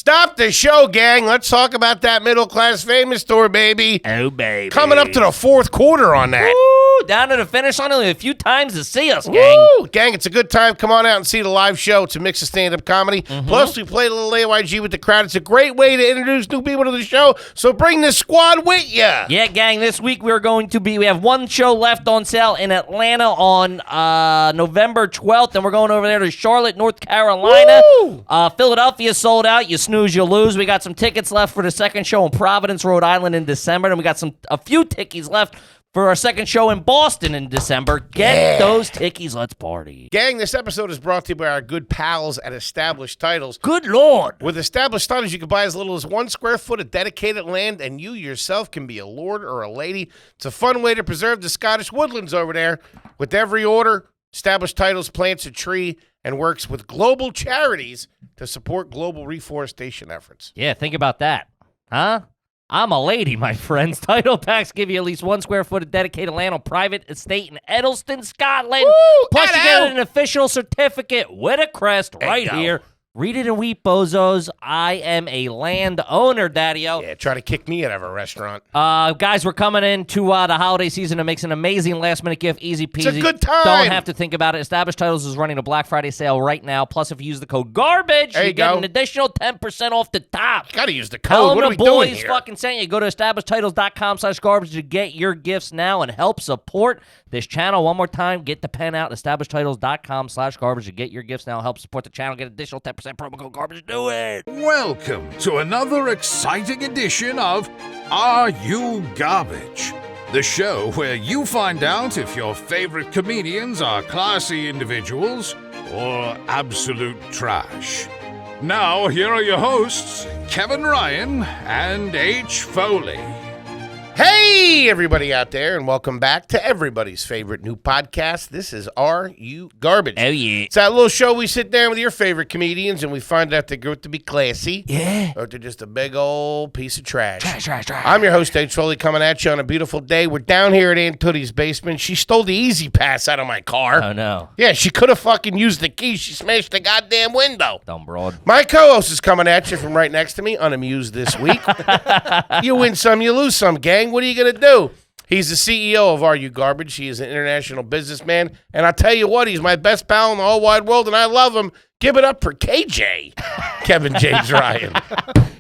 Stop the show, gang. Let's talk about that middle-class famous store, baby. Oh, baby. Coming up to the fourth quarter on that. Woo! Down to the finish line, only a few times to see us, gang. Woo! Gang, it's a good time. Come on out and see the live show. It's a mix of stand-up comedy. Plus, we play a little AYG with the crowd. It's a great way to introduce new people to the show, so bring the squad with you. Yeah, gang, this week we have one show left on sale in Atlanta on November 12th, and we're going over there to Charlotte, North Carolina. Woo! Philadelphia sold out. You snooze, you lose. We got some tickets left for the second show in Providence, Rhode Island in December, and we got a few tickies left for our second show in Boston in December. Get those tickies. Let's party. Gang, this episode is brought to you by our good pals at Established Titles. Good Lord. With Established Titles, you can buy as little as 1 square foot of dedicated land, and you yourself can be a lord or a lady. It's a fun way to preserve the Scottish woodlands over there. With every order, Established Titles plants a tree and works with global charities to support global reforestation efforts. Yeah, think about that. Huh? I'm a lady, my friends. Title packs give you at least 1 square foot of dedicated land on private estate in Edelston, Scotland. Woo! Plus, you get an official certificate with a crest right here. Read it and weep, bozos. I am a landowner, daddy-o. Yeah, try to kick me out of a restaurant. Guys, we're coming into the holiday season. It makes an amazing last-minute gift, easy peasy. It's a good time. Don't have to think about it. Established Titles is running a Black Friday sale right now. Plus, if you use the code GARBAGE, you get an additional 10% off the top. Got to use the code. Tell What them are we the doing boys here? fucking sent you. Go to establishedtitles.com/garbage to get your gifts now and help support this channel. One more time, get the pen out. Establishedtitles.com/garbage to get your gifts now. Help support the channel. Get additional 10% promo code GARBAGE. Do it. Welcome to another exciting edition of Are You Garbage? The show where you find out if your favorite comedians are classy individuals or absolute trash. Now, here are your hosts, Kevin Ryan and H. Foley. Hey, everybody out there, and welcome back to everybody's favorite new podcast. This is Are You Garbage? Oh, yeah. It's that little show we sit down with your favorite comedians, and we find out they're good to be classy. Yeah. Or they're just a big old piece of trash. Trash. I'm your host, H. Foley, coming at you on a beautiful day. We're down here at Aunt Tootie's basement. She stole the Easy Pass out of my car. Oh, no. Yeah, she could have fucking used the key. She smashed the goddamn window. Dumb broad. My co-host is coming at you from right next to me, unamused this week. You win some, you lose some, gang. What are you going to do? He's the CEO of Are You Garbage. He is an international businessman. And I'll tell you what, he's my best pal in the whole wide world, and I love him. Give it up for KJ, Kevin James Ryan.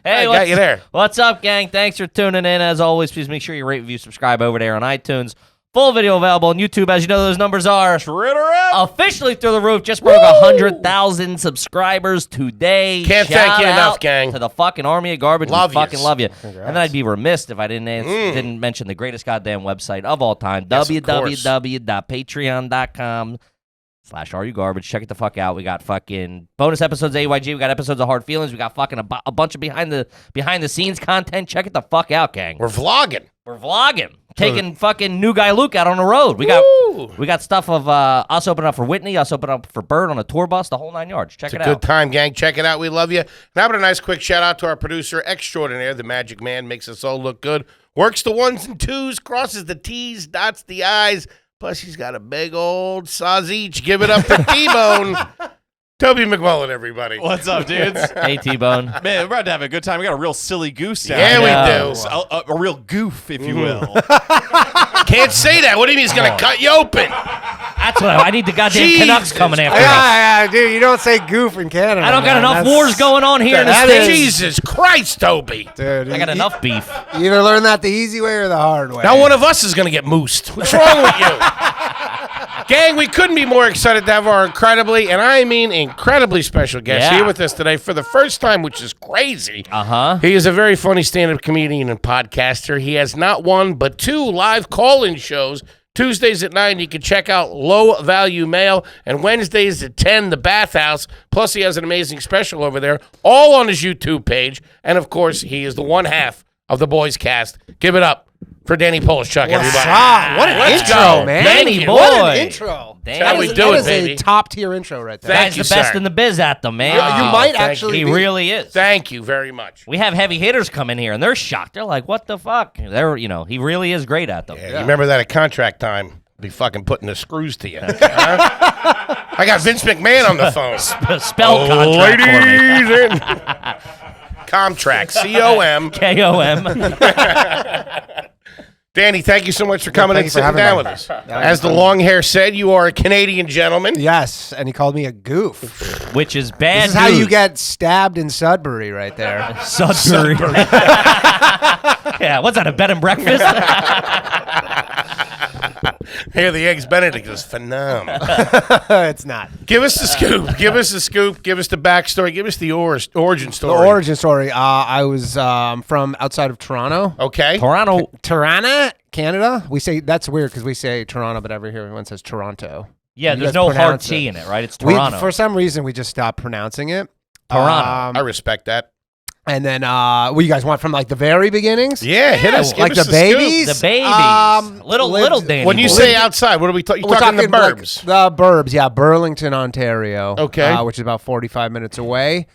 Hey, I got you there. What's up, gang? Thanks for tuning in. As always, please make sure you rate, review, subscribe over there on iTunes. Full video available on YouTube. As you know, those numbers are officially through the roof. Just broke 100,000 subscribers today. Can't thank you enough, gang. To the fucking Army of Garbage. Love we fucking yous. love you. Congrats. And then I'd be remiss if I didn't mention the greatest goddamn website of all time. Yes, of course. www.patreon.com/areyougarbage. Check it the fuck out. We got fucking bonus episodes of AYG. We got episodes of Hard Feelings. We got fucking a bunch of behind the scenes content. Check it the fuck out, gang. We're vlogging. We're vlogging. Taking fucking new guy Luke out on the road. We got stuff of us opening up for Whitney, us opening up for Bird on a tour bus, the whole 9 yards. Check it out. Good time, gang. Check it out. We love you. Now, but a nice quick shout out to our producer extraordinaire, the Magic Man, makes us all look good. Works the ones and twos, crosses the T's, dots the I's. Plus, he's got a big old saws each. Give it up to T-Bone. Toby McMullen, everybody. What's up, dudes? Hey, T-Bone. Man, we're about to have a good time. We got a real silly goose down Yeah, here. we do. A real goof, if you will. Can't say that. What do you mean he's going to cut you open? That's what I need the goddamn Jesus Canucks coming after us. Yeah, dude, you don't say goof in Canada. I don't got man. enough wars going on here in the that States. is- Jesus Christ, Toby. Dude, I got enough beef. You either learn that the easy way or the hard way. Now one of us is going to get moosed. What's wrong with you? Gang, we couldn't be more excited to have our incredibly, and I mean incredibly special guest here with us today for the first time, which is crazy. He is a very funny stand-up comedian and podcaster. He has not one, but 2 live call-in shows. Tuesdays at 9, you can check out Low Value Mail, and Wednesdays at 10, The Bathhouse. Plus, he has an amazing special over there, all on his YouTube page. And, of course, he is the one half of the Boys Cast. Give it up for Danny Polishchuk, everybody. Wow, what an Let's intro, go. man. Danny boy. What an intro. Damn. How we That do it, is baby. a top-tier intro right there. Thank Guy's you, the best sir. in the biz at them, man. You might thank actually He be. really is. Thank you very much. We have heavy hitters come in here, and they're shocked. They're like, what the fuck? He really is great at them. Yeah, you remember that at contract time? Be fucking putting the screws to you. Huh? I got Vince McMahon on the phone. Spell contract for me. Ladies and Comtrack, C-O-M. KOM. Danny, thank you so much for coming thank and you for sitting having down me. with us. As the long hair said, you are a Canadian gentleman. Yes, and he called me a goof. Which is bad. This is how you news. get stabbed in Sudbury right there. Sudbury. Yeah, what's that, a bed and breakfast? Here, the Eggs Benedict is phenomenal. It's not. Give us the scoop. Give us the scoop. Give us the backstory. Give us the origin The story. origin story. I was from outside of Toronto. Okay. Toronto. Toronto, Canada. We say that's weird because we say Toronto, but everyone says Toronto. Yeah, You there's guys no hard pronounce T it. in it, right? It's We, Toronto. for some reason, we just stopped pronouncing it. Toronto. I respect that. And then, what you guys want from like the very beginnings? Yeah, hit us. Give like us the scoop. babies. The babies. Little lived- Danny. When you boy. say outside, what are we talking? You're We're talking the like, burbs. the burbs, yeah, Burlington, Ontario. Okay. Which is about 45 minutes away.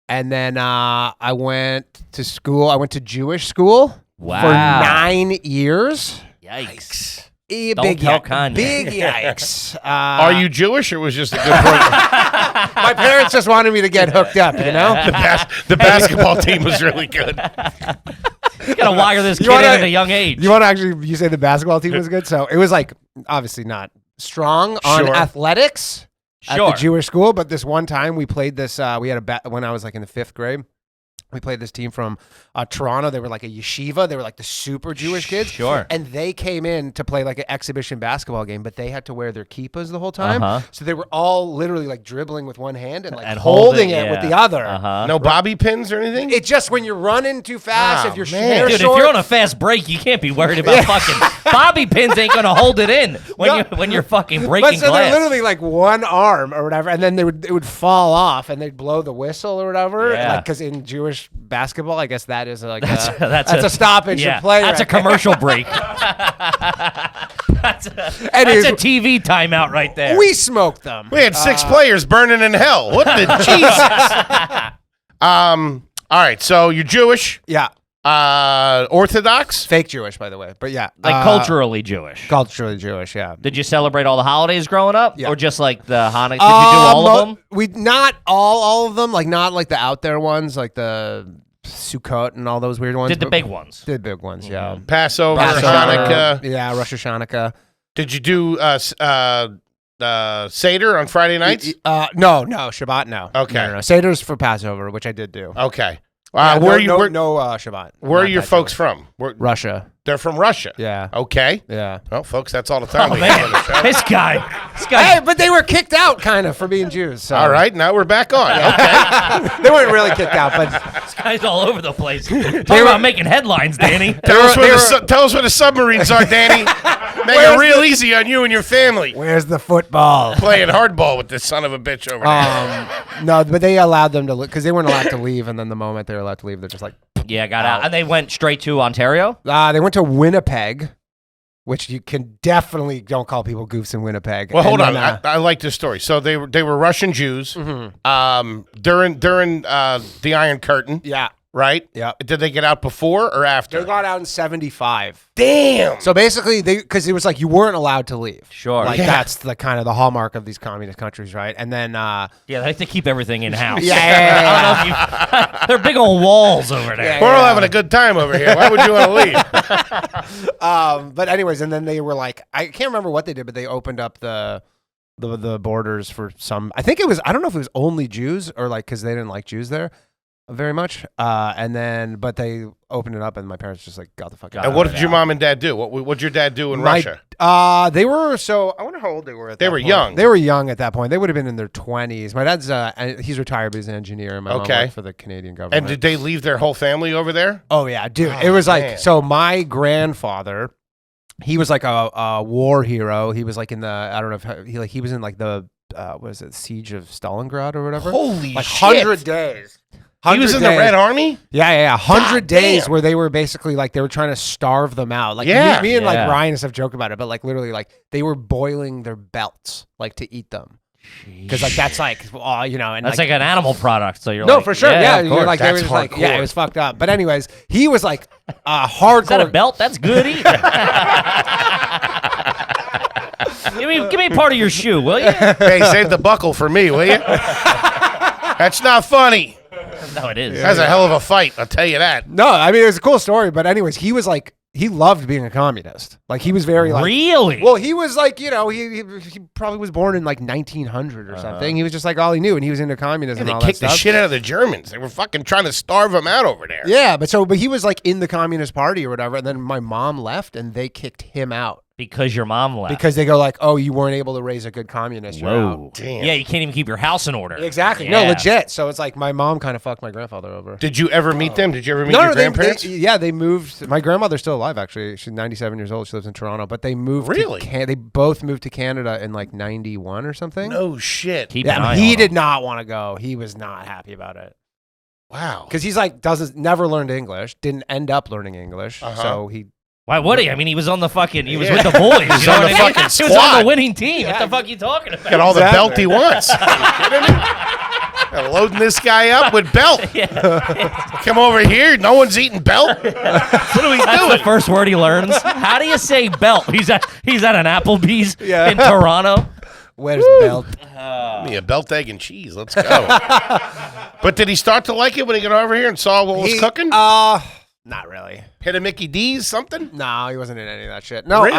And then I went to school. I went to Jewish school Wow. for 9 years. Yikes. Big Don't tell yikes. Kanye. Big yikes. Are you Jewish or was just a good point? My parents just wanted me to get hooked up, you know? The basketball team was really good. You gotta wire this kid wanna- in at a young age. You want to actually, you say the basketball team was good? So it was like, obviously not strong on Sure. athletics at Sure. the Jewish school, but this one time we played this, we had when I was like in the 5th grade. We played this team from Toronto. They were like a yeshiva. They were like the super Jewish kids. Sure. And they came in to play like an exhibition basketball game, but they had to wear their kippas the whole time. Uh-huh. So they were all literally like dribbling with one hand and like And holding hold it with yeah. the other. Uh-huh. No bobby pins or anything? It's just when you're running too fast, Oh, if your man. hair's Dude, short. if you're on a fast break, you can't be worried about fucking bobby pins. Ain't gonna hold it in when you're fucking but breaking so glass. they're literally like one arm or whatever, and then it would fall off, and they'd blow the whistle or whatever. Yeah. Because in Jewish basketball, I guess that is like that's a stoppage yeah, of play. That's a right there. commercial break. that's a Anyways, TV timeout right there. We smoked them. We had 6 players burning in hell. What the Jesus? All right, so you're Jewish, Yeah, Orthodox. fake Jewish, by the way, but yeah, like culturally Jewish. culturally Jewish. Yeah. Did you celebrate all the holidays growing up, Yeah. or just like the Hanukkah? Did you do all of them? We not all of them, like not like the out there ones, like the Sukkot and all those weird ones. Did the but- big ones? Did big ones, yeah. Passover, Passover, Hanukkah. yeah, Rosh Hashanah. Did you do Seder on Friday nights? No, Shabbat, no. Okay. No. Seder's for Passover, which I did do. Okay. Yeah, Where are you? Where, Shabbat. where are Not your that folks Shabbat. from? Russia. They're from Russia. Yeah. Okay. Yeah. Well, folks, that's all the time Oh we have on man, the show. this guy. Hey, but they were kicked out kind of for being Jews. So. All right, now we're back on. Okay. They weren't really kicked out, but This guy's all over the place. Talk about making headlines, Danny. Tell us where the submarines are, Danny. Make it real easy on you and your family. where's the football? Playing hardball with this son of a bitch over there. No, but they allowed them to because they weren't allowed to leave, and then the moment they were allowed to leave, they're just like, Yeah, got out, and they went straight to Ontario. they went to Winnipeg, which you can definitely don't call people goofs in Winnipeg. Well, hold And on. then, I like this story. So they were Russian Jews during the Iron Curtain, yeah, right? yeah. Did they get out before or after? They got out in '75. Damn. So basically, because it was like you weren't allowed to leave. Sure. Like Yeah. that's the kind of the hallmark of these communist countries, right? And then, Yeah, they like to keep everything in house. Yeah. I don't know if you. They're big old walls over there. Yeah. We're all having a good time over here. Why would you want to leave? but anyways, and then they were like, I can't remember what they did, but they opened up the borders for some. I think it was. I don't know if it was only Jews or like because they didn't like Jews there very much. And then, but they opened it up, and my parents just like got the fuck out. And what did your mom and dad do? What'd your dad do in Russia? They were so. I wonder how old they were. At They that were point. young. They were young at that point. They would have been in their 20s. My dad's he's retired, but he's an engineer. And my mom Okay. worked for the Canadian government. And did they leave their whole family over there? Oh yeah, dude. Oh, it was like man. so. My grandfather, he was like a war hero. He was like in the I don't know if he was in like the what is it, Siege of Stalingrad or whatever. Holy like shit. 100 days. He was in the Red Army? Yeah. 100 God days damn. where they were basically like they were trying to starve them out. Like Yeah. me and like Yeah. Ryan and stuff joke about it, but like literally like they were boiling their belts like to eat them because like that's like and That's like an animal product. So you're no, like, for sure. Yeah, of you're course. like they were That's just like yeah, hardcore. it was fucked up. But anyways, he was like hardcore. Is that a belt? That's good eating. give me part of your shoe, will you? Hey, save the buckle for me, will you? That's not funny. No, it is. That's a hell of a fight. I'll tell you that. No, I mean, it was a cool story, but anyways, he was like, he loved being a communist. Like, he was very like, Really? well, he was like, you know, he probably was born in like 1900 or something. He was just like all he knew, and he was into communism. They and all kicked that the stuff. shit out of the Germans. They were fucking trying to starve them out over there. Yeah, but he was like in the Communist Party or whatever, and then my mom left, and they kicked him out Because your mom left. because they go like, oh, you weren't able to raise a good communist. You're out. Whoa. Damn. Yeah, you can't even keep your house in order. Exactly. Yeah. No, legit. So it's like my mom kind of fucked my grandfather over. Did you ever meet them? Did you ever meet No, your no, grandparents? they moved. My grandmother's still alive, actually. She's 97 years old. She lives in Toronto, but they moved. Really? They both moved to Canada in like 91 or something. No shit. Keep an Yeah, eye he on did them. not want to go. He was not happy about it Wow. because he's like never learned English, didn't end up learning English, so he. Why would he? I mean, he was on the fucking. He was Yeah. with the boys. He was you know on what the I mean? fucking He was on squad. the winning team. What the fuck are you talking about? Got all the Exactly. belt he wants. Are you kidding me? They're loading this guy up with belt. Come over here. No one's eating belt. What are we That's doing? the first word he learns. How do you say belt? He's at an Applebee's Yeah. in Toronto. Where's belt? Me a belt, egg, and cheese. Let's go. But did he start to like it when he got over here and saw what was cooking? Not really. Hit a Mickey D's, something? No, he wasn't in any of that shit. No, Really?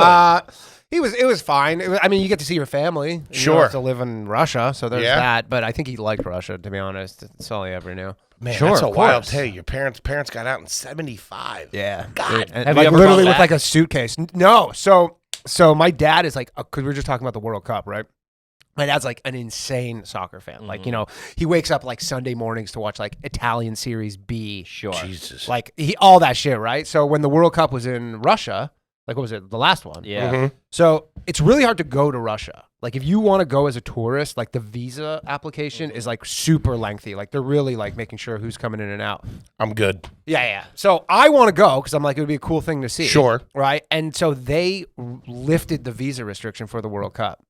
It was fine. I mean, you get to see your family. You Sure. don't have to live in Russia, so there's Yeah. that. But I think he liked Russia, to be honest. That's all he ever knew. Man, Sure, that's a of wild course. tale. Your parents got out in 75. Yeah. God. And Have you like ever literally gone with back? like a suitcase. No. So my dad is like, because we were just talking about the World Cup, right? My dad's like an insane soccer fan. Like, you know, he wakes up like Sunday mornings to watch like Italian Series B. Sure. Jesus. Like all that shit, right? So when the World Cup was in Russia, like what was it? The last one. Yeah. Mhm. So it's really hard to go to Russia. Like if you want to go as a tourist, like the visa application is like super lengthy. Like they're really like making sure who's coming in and out. I'm good. Yeah. So I want to go because I'm like, it would be a cool thing to see. Sure. Right. And so they lifted the visa restriction for the World Cup.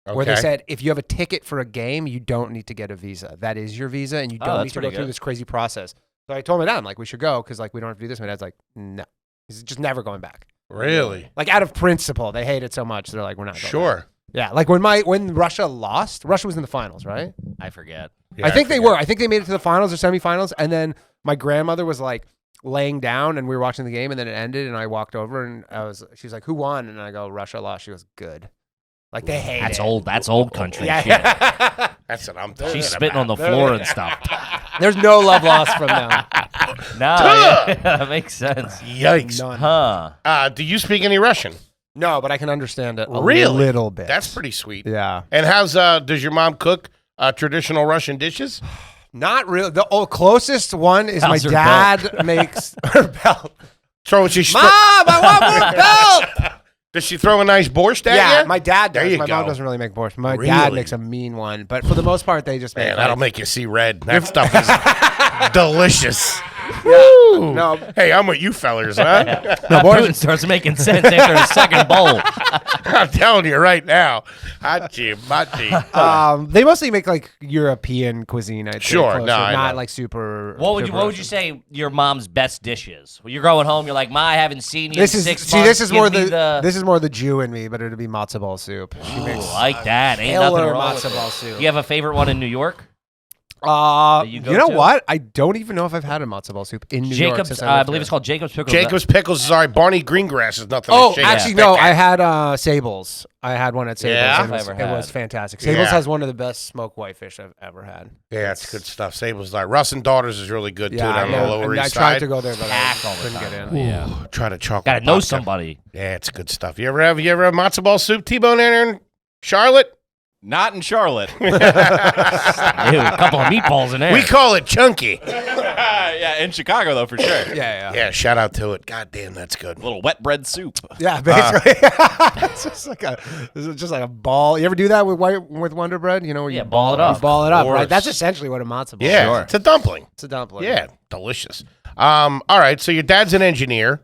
Okay. Where they said if you have a ticket for a game, you don't need to get a visa. That is your visa, and you don't that's need to go pretty through good. this crazy process. So I told my dad, I'm like, we should go because like we don't have to do this. My dad's like, no, he's just never going back. Really? Like out of principle, they hate it so much. They're like, we're not going back. Sure. Yeah, like when Russia lost, Russia was in the finals, right? I forget. Yeah, I think they forget. were. I think they made it to the finals or semifinals, and then my grandmother was like laying down, and we were watching the game, and then it ended, and I walked over, and she was like, "Who won?" And I go, "Russia lost." She goes, "Good." Like they hate That's it. old. That's old country shit. Yeah. That's what I'm talking She's spitting on about. the floor and stuff. There's no love lost from them. No, yeah, that makes sense. Yikes. None. Huh. Do you speak any Russian? No, but I can understand it a Really? little bit. That's pretty sweet. Yeah. And does your mom cook traditional Russian dishes? Not real. The closest one is How's her my dad makes her belt. Throw she Mom, I want more belt. Does she throw a nice borscht at Yeah, you? my dad does. There you My mom go. doesn't really make borscht. My Really? dad makes a mean one, but for the most part, they just make. Man, that'll make you see red. That stuff is delicious. No, Hey, I'm with you fellers, huh? That Putin starts making sense after a second bowl. I'm telling you right now. Hachi, machi. they mostly make like European cuisine. I'd say, Sure, closer, no, I not know. like super. What would super you say your mom's best dish is? When you're going home, you're like, Ma, I haven't seen you This in is 6 see. months. This is Give more me this is more the Jew in me, but it'd be matzo ball soup. She makes like that. Ain't nothing killer wrong with matzo it. ball soup. You have a favorite one in New York? You go know to? what? I don't even know if I've had a matzo ball soup in New York. Jacob's. Since I lived believe here. it's called Jacob's Pickles. Jacob's Pickles is all right. Barney Greengrass is nothing. Oh, to shake actually, a no. stick I at. had Sable's. I had one at Sable's. Yeah? and it was, I've ever it was had. fantastic. Sable's Yeah. has one of the best smoked whitefish I've ever had. Yeah, it's good stuff. Sable's like Russ and Daughters is really good too down yeah. the Lower And I East tried Side. to go there, but I Pack all the couldn't time. get in. Yeah. Try to chocolate. Gotta know vodka. somebody. Yeah, it's good stuff. You ever have matzo ball soup, T-Bone in Charlotte? Not in Charlotte. Ew, a couple of meatballs in there. We call it chunky. Yeah, in Chicago though, for sure. Yeah. Yeah, shout out to it. God damn, that's good. A little wet bread soup. Yeah, basically. It's just like a ball. You ever do that with Wonder Bread? You know, where Yeah, you ball it up. You ball it up, Of right? course. That's essentially what a matzo ball Yeah, is. it's a dumpling. It's a dumpling. Yeah, delicious. All right, so your dad's an engineer.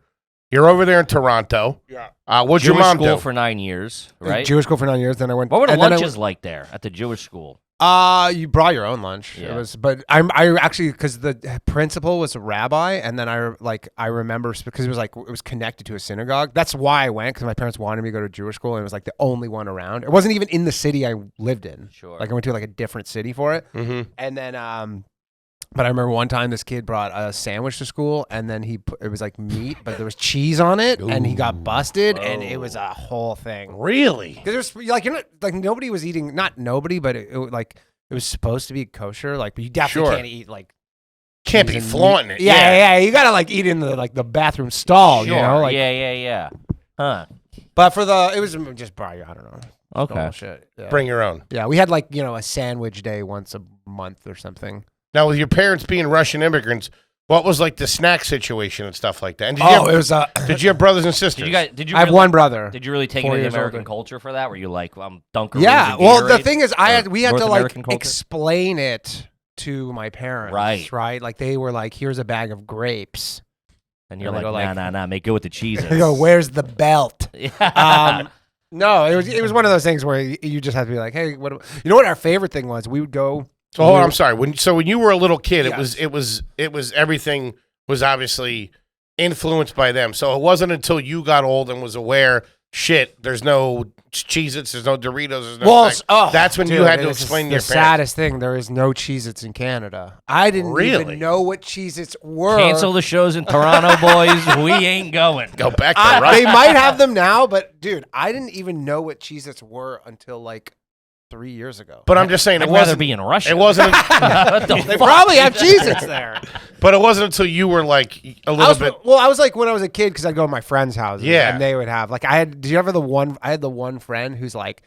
You're over there in Toronto. Yeah. What'd your Jewish mom school do? for 9 years, right? Jewish school for 9 years. Then I went. What were the and then I lunches like there at the Jewish school? You brought your own lunch. Yeah. It was, but I actually because the principal was a rabbi, and then I remember because it was connected to a synagogue. That's why I went because my parents wanted me to go to Jewish school, and it was like the only one around. It wasn't even in the city I lived in. Sure. Like I went to like a different city for it, Mm-hmm. and then But I remember one time this kid brought a sandwich to school, and then it was like meat, but there was cheese on it, and he got busted, and it was a whole thing. Really? Because there's like, you're not, like, nobody was eating, not nobody, but it was supposed to be kosher, like, but you definitely can't eat like. Can't be flaunting it. Yeah. You gotta like eat in the bathroom stall, you know? Like, yeah. Huh. But it was just probably, I don't know. Okay. Shit. Yeah. Bring your own. Yeah, we had like, a sandwich day once a month or something. Now, with your parents being Russian immigrants, what was like the snack situation and stuff like that? And did you have brothers and sisters? Did you I have one brother. Did you really take into the American culture for that? Were you like, Dunkaroos? Yeah. Well, the thing is, we had North to American like culture? explain it to my parents. Right. Like they were like, here's a bag of grapes. And you're like, nah, make good with the cheeses. They go, where's the belt? Yeah. No, it was one of those things where you just have to be like, hey, what? You know what our favorite thing was? We would go. So hold on, I'm sorry. When you were a little kid, it was everything was obviously influenced by them. So it wasn't until you got old and was aware, shit, there's no Cheez-Its, there's no Doritos, there's no that's when you had to explain to your parents. The saddest thing, there is no Cheez-Its in Canada. I didn't even know what Cheez-Its were. Cancel the shows in Toronto, boys. We ain't going. Go back to Russia. They might have them now, but dude, I didn't even know what Cheez-Its were until like 3 years ago. But I'm just saying, I'd rather be in Russia. It wasn't. They probably have Cheez-Its there. But it wasn't until you were like a little bit. Well, I was like when I was a kid because I'd go to my friends' houses. Yeah. And they would have like I had the one friend who's like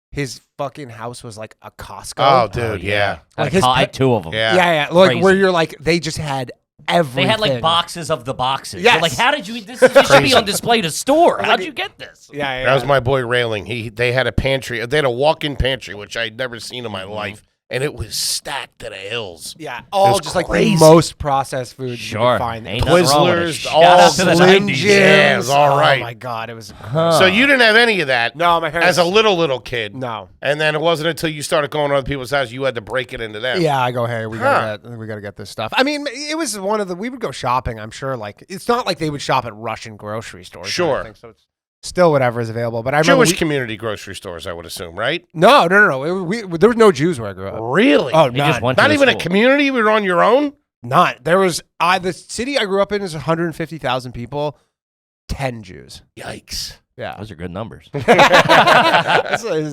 his fucking house was like a Costco. Oh, dude, yeah. Like I had two of them. Yeah. Like Crazy. where you're like they just had everything. They had like boxes of the boxes. Yes. You're like, how did you? This should be on display to store. How'd you get this? Yeah. That was my boy Railing. They had a pantry. They had a walk-in pantry, which I'd never seen in my life, and it was stacked to the hills. Yeah, all just crazy. Like the most processed food you Sure. could find. Ain't nothing wrong with it. Twizzlers, Shout all out to the Slim 90s. Jims. Yeah, it was all right. Oh my god, it was. So you didn't have any of that. No, my parents. As a little kid. No. And then it wasn't until you started going to other people's houses you had to break it into them. Yeah, I go, hey, we gotta get this stuff. I mean, it was we would go shopping. I'm sure, like it's not like they would shop at Russian grocery stores. or Sure. anything, so it's still whatever is available. But I remember Jewish community grocery stores, I would assume, right? No. There was no Jews where I grew up. Really? Oh, They just went to Not the even a school. community? You were on your own? Not. There was the city I grew up in is 150,000 people, 10 Jews. Yikes. Yeah. Those are good numbers. Is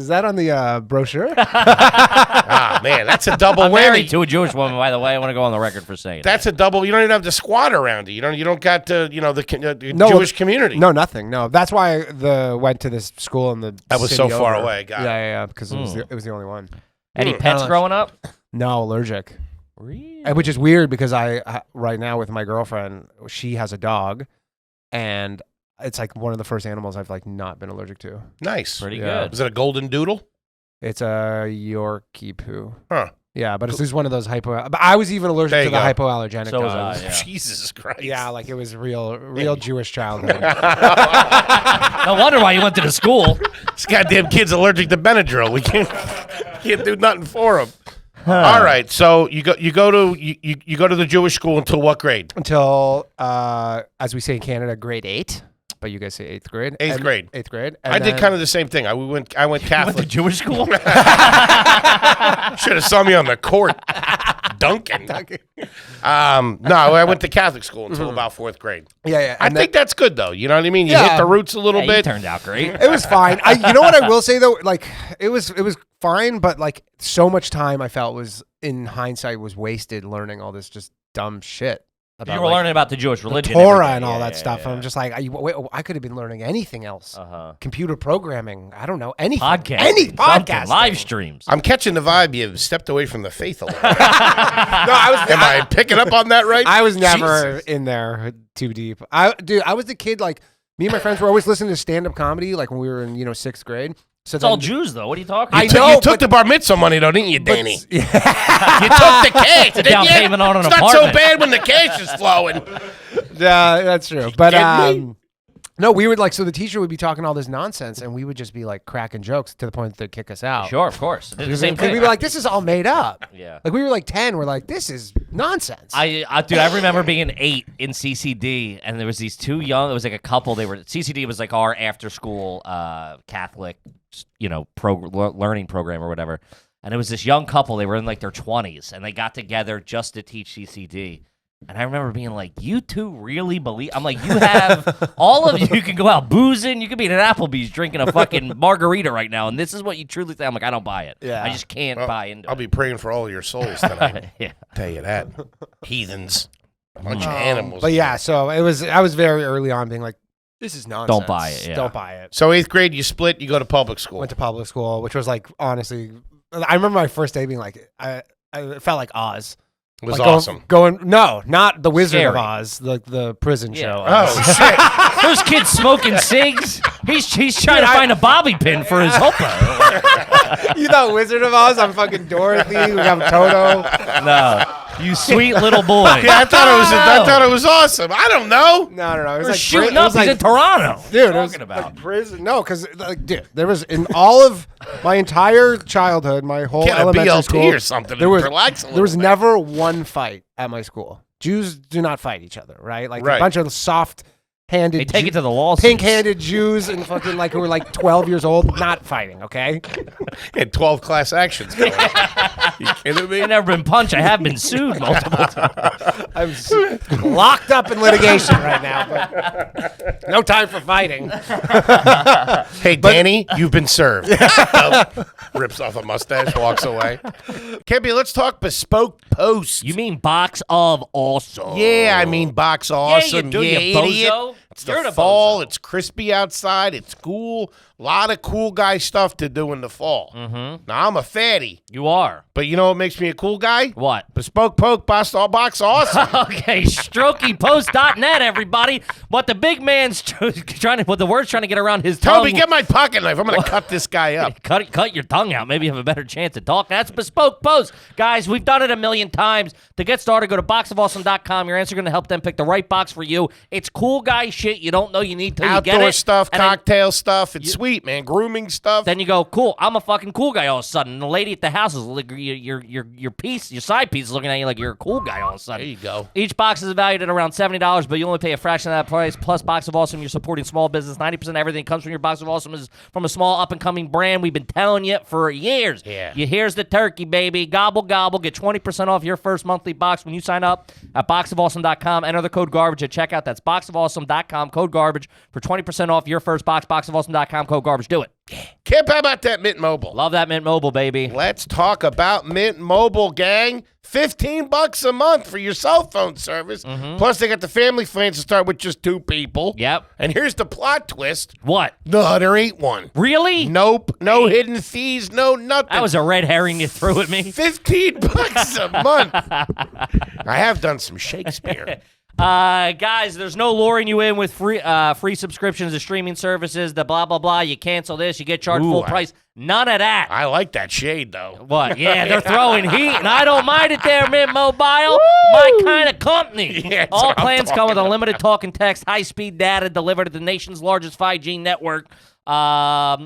that on the brochure? Ah, man, that's a double I'm married whammy. to a Jewish woman, by the way. I want to go on the record for saying That's a double. You don't even have to squat around it. You don't got the No, Jewish community. No, nothing. No, that's why I went to this school in the. That was city so far over. away. Got it. Yeah, because it was the only one. Any pets growing up? No, allergic. Really? Which is weird because I right now with my girlfriend, she has a dog, and it's like one of the first animals I've like not been allergic to. Nice. Pretty Yeah. good. Was it a golden doodle? It's a Yorkie poo. Huh. Yeah, but it's just one of those hypo. But I was even allergic There to you the go. hypoallergenic So was dogs. I, yeah. Jesus Christ. Yeah, like it was real Jewish childhood. No wonder why you went to the school. This goddamn kid's allergic to Benadryl. We can't do nothing for him. All right, so you go to the Jewish school until what grade? Until, as we say in Canada, grade 8. But you guys say 8th grade. Eighth grade. 8th grade. I did kind of the same thing. I went Went to Catholic. Jewish school? Should have saw me on the court, dunking. No, I went to Catholic school until about 4th grade. Yeah. I think that's good though. You know what I mean? You Yeah. hit the roots a little You bit. turned out great. It was fine. You know what I will say though, like it was fine, but like so much time I felt was in hindsight was wasted learning all this just dumb shit. You were learning about the Jewish religion. Torah and all that stuff. And I'm just like, I could have been learning anything else. Computer programming. I don't know anything. Podcast. Any podcast. Live streams. I'm catching the vibe. You stepped away from the faith a little. No, Am I picking up on that right? I was never Jesus. in there too deep. I was the kid like me and my friends were always listening to stand up comedy like when we were in 6th grade. So It's all Jews, though. What are you talking I about? know, You took but- the bar mitzvah money though, didn't you, Danny? Yeah. You took the cash, It's a didn't down you? payment on an It's not so apartment. bad when the cash is flowing. Yeah, that's true. But kidding me? no, we would so the teacher would be talking all this nonsense, and we would just be like cracking jokes to the point that they'd kick us out. Sure, of course. It's the same Because thing. we were like, this is all made up. Yeah. Like we were like 10. We're like, this is nonsense. Dude, I remember being 8 in CCD, and there was these two young. It was like a couple. CCD was like our after school Catholic, learning program or whatever. And it was this young couple. They were in like their 20s, and they got together just to teach CCD. And I remember being like, you two really believe? I'm like, you have, all of you can go out boozing. You could be at an Applebee's drinking a fucking margarita right now. And this is what you truly think. I'm like, I don't buy it. Yeah. I just can't buy into I'll it. be praying for all your souls tonight. Yeah. Tell you that. Heathens. A bunch of animals. But yeah, so I was very early on being like, this is nonsense. Don't buy it, yeah. Don't buy it. So 8th grade, you split, you go to public school. Went to public school, which was like, honestly, I remember my first day being like, I felt like Oz. It was like awesome. No, not the Wizard of Scary. Oz, the prison show. Oh, shit. Those kids smoking cigs. He's trying to find a bobby pin for his hooper. You thought Wizard of Oz? I'm fucking Dorothy. We have Toto. No, you sweet little boy. Yeah, I thought it was awesome. I don't know. No. It was We're like shooting it up. was like, He's in Toronto. dude. It was talking about? like prison. No, because dude, there was in all of my entire childhood, my whole Get a elementary BLT school, or something. there was Relax a there was little bit. never one fight at my school. Jews do not fight each other, right? Like Right. a bunch of soft-handed, They take it to the lawsuits. pink-handed Jews and fucking like who were like 12 years old, not fighting. Okay. Had 12 class actions going. You kidding me? I've never been punched. I have been sued multiple times. I'm locked up in litigation right now, but no time for fighting. Hey, Danny, you've been served. Rips off a mustache, walks away. Kebby, let's talk bespoke posts. You mean box of awesome? Yeah, I mean box awesome. you do, yeah, you idiot. bozo. It's You're the the fall. bozo. It's crispy outside. It's cool. A lot of cool guy stuff to do in the fall. Mm-hmm. Now, I'm a fatty, You are. but you know what makes me a cool guy? What? Bespoke poke, box awesome. Okay, strokeypost.net, everybody. What the big man's trying to, what the word's trying to get around his tongue. Toby, get my pocket knife. I'm going to cut this guy up. Cut your tongue out. Maybe you have a better chance to talk. That's Bespoke Post. Guys, we've done it a million times. To get started, go to boxofawesome.com. Your answer going to help them pick the right box for you. It's cool guy shit you don't know you need till you get Outdoor it. stuff, And then- cocktail stuff. It's sweet, man. Grooming stuff. Then you go, cool, I'm a fucking cool guy all of a sudden. And the lady at the house is like, your piece, your side piece is looking at you like you're a cool guy all of a sudden. There you go. Each box is valued at around $70, but you only pay a fraction of that price. Plus, Box of Awesome, you're supporting small business. 90% of everything comes from your Box of Awesome is from a small up-and-coming brand. We've been telling you for years. Yeah. Here's the turkey, baby. Gobble, gobble. Get 20% off your first monthly box when you sign up at boxofawesome.com. Enter the code GARBAGE at checkout. That's boxofawesome.com, code GARBAGE for 20% off your first box. Boxofawesome.com, code GARBAGE. Do it. Kip, how about that Mint Mobile? Love that Mint Mobile, baby. Let's talk about Mint Mobile, gang. $15 a month for your cell phone service. Plus, they got the family plans to start with just 2 people. Yep. And here's the plot twist. What? No, there ain't one. Really? Nope. No hidden fees. No nothing. That was a red herring you threw at me. $15 a month. I have done some Shakespeare. Guys, there's no luring you in with free subscriptions to streaming services, the blah, blah, blah. You cancel this, you get charged full price. None of that. I like that shade, though. What? Yeah, they're throwing heat, and I don't mind it there, Mint Mobile. My kind of company. Yeah, that's All what I'm plans come talking with unlimited talk and text, high-speed data delivered at the nation's largest 5G network.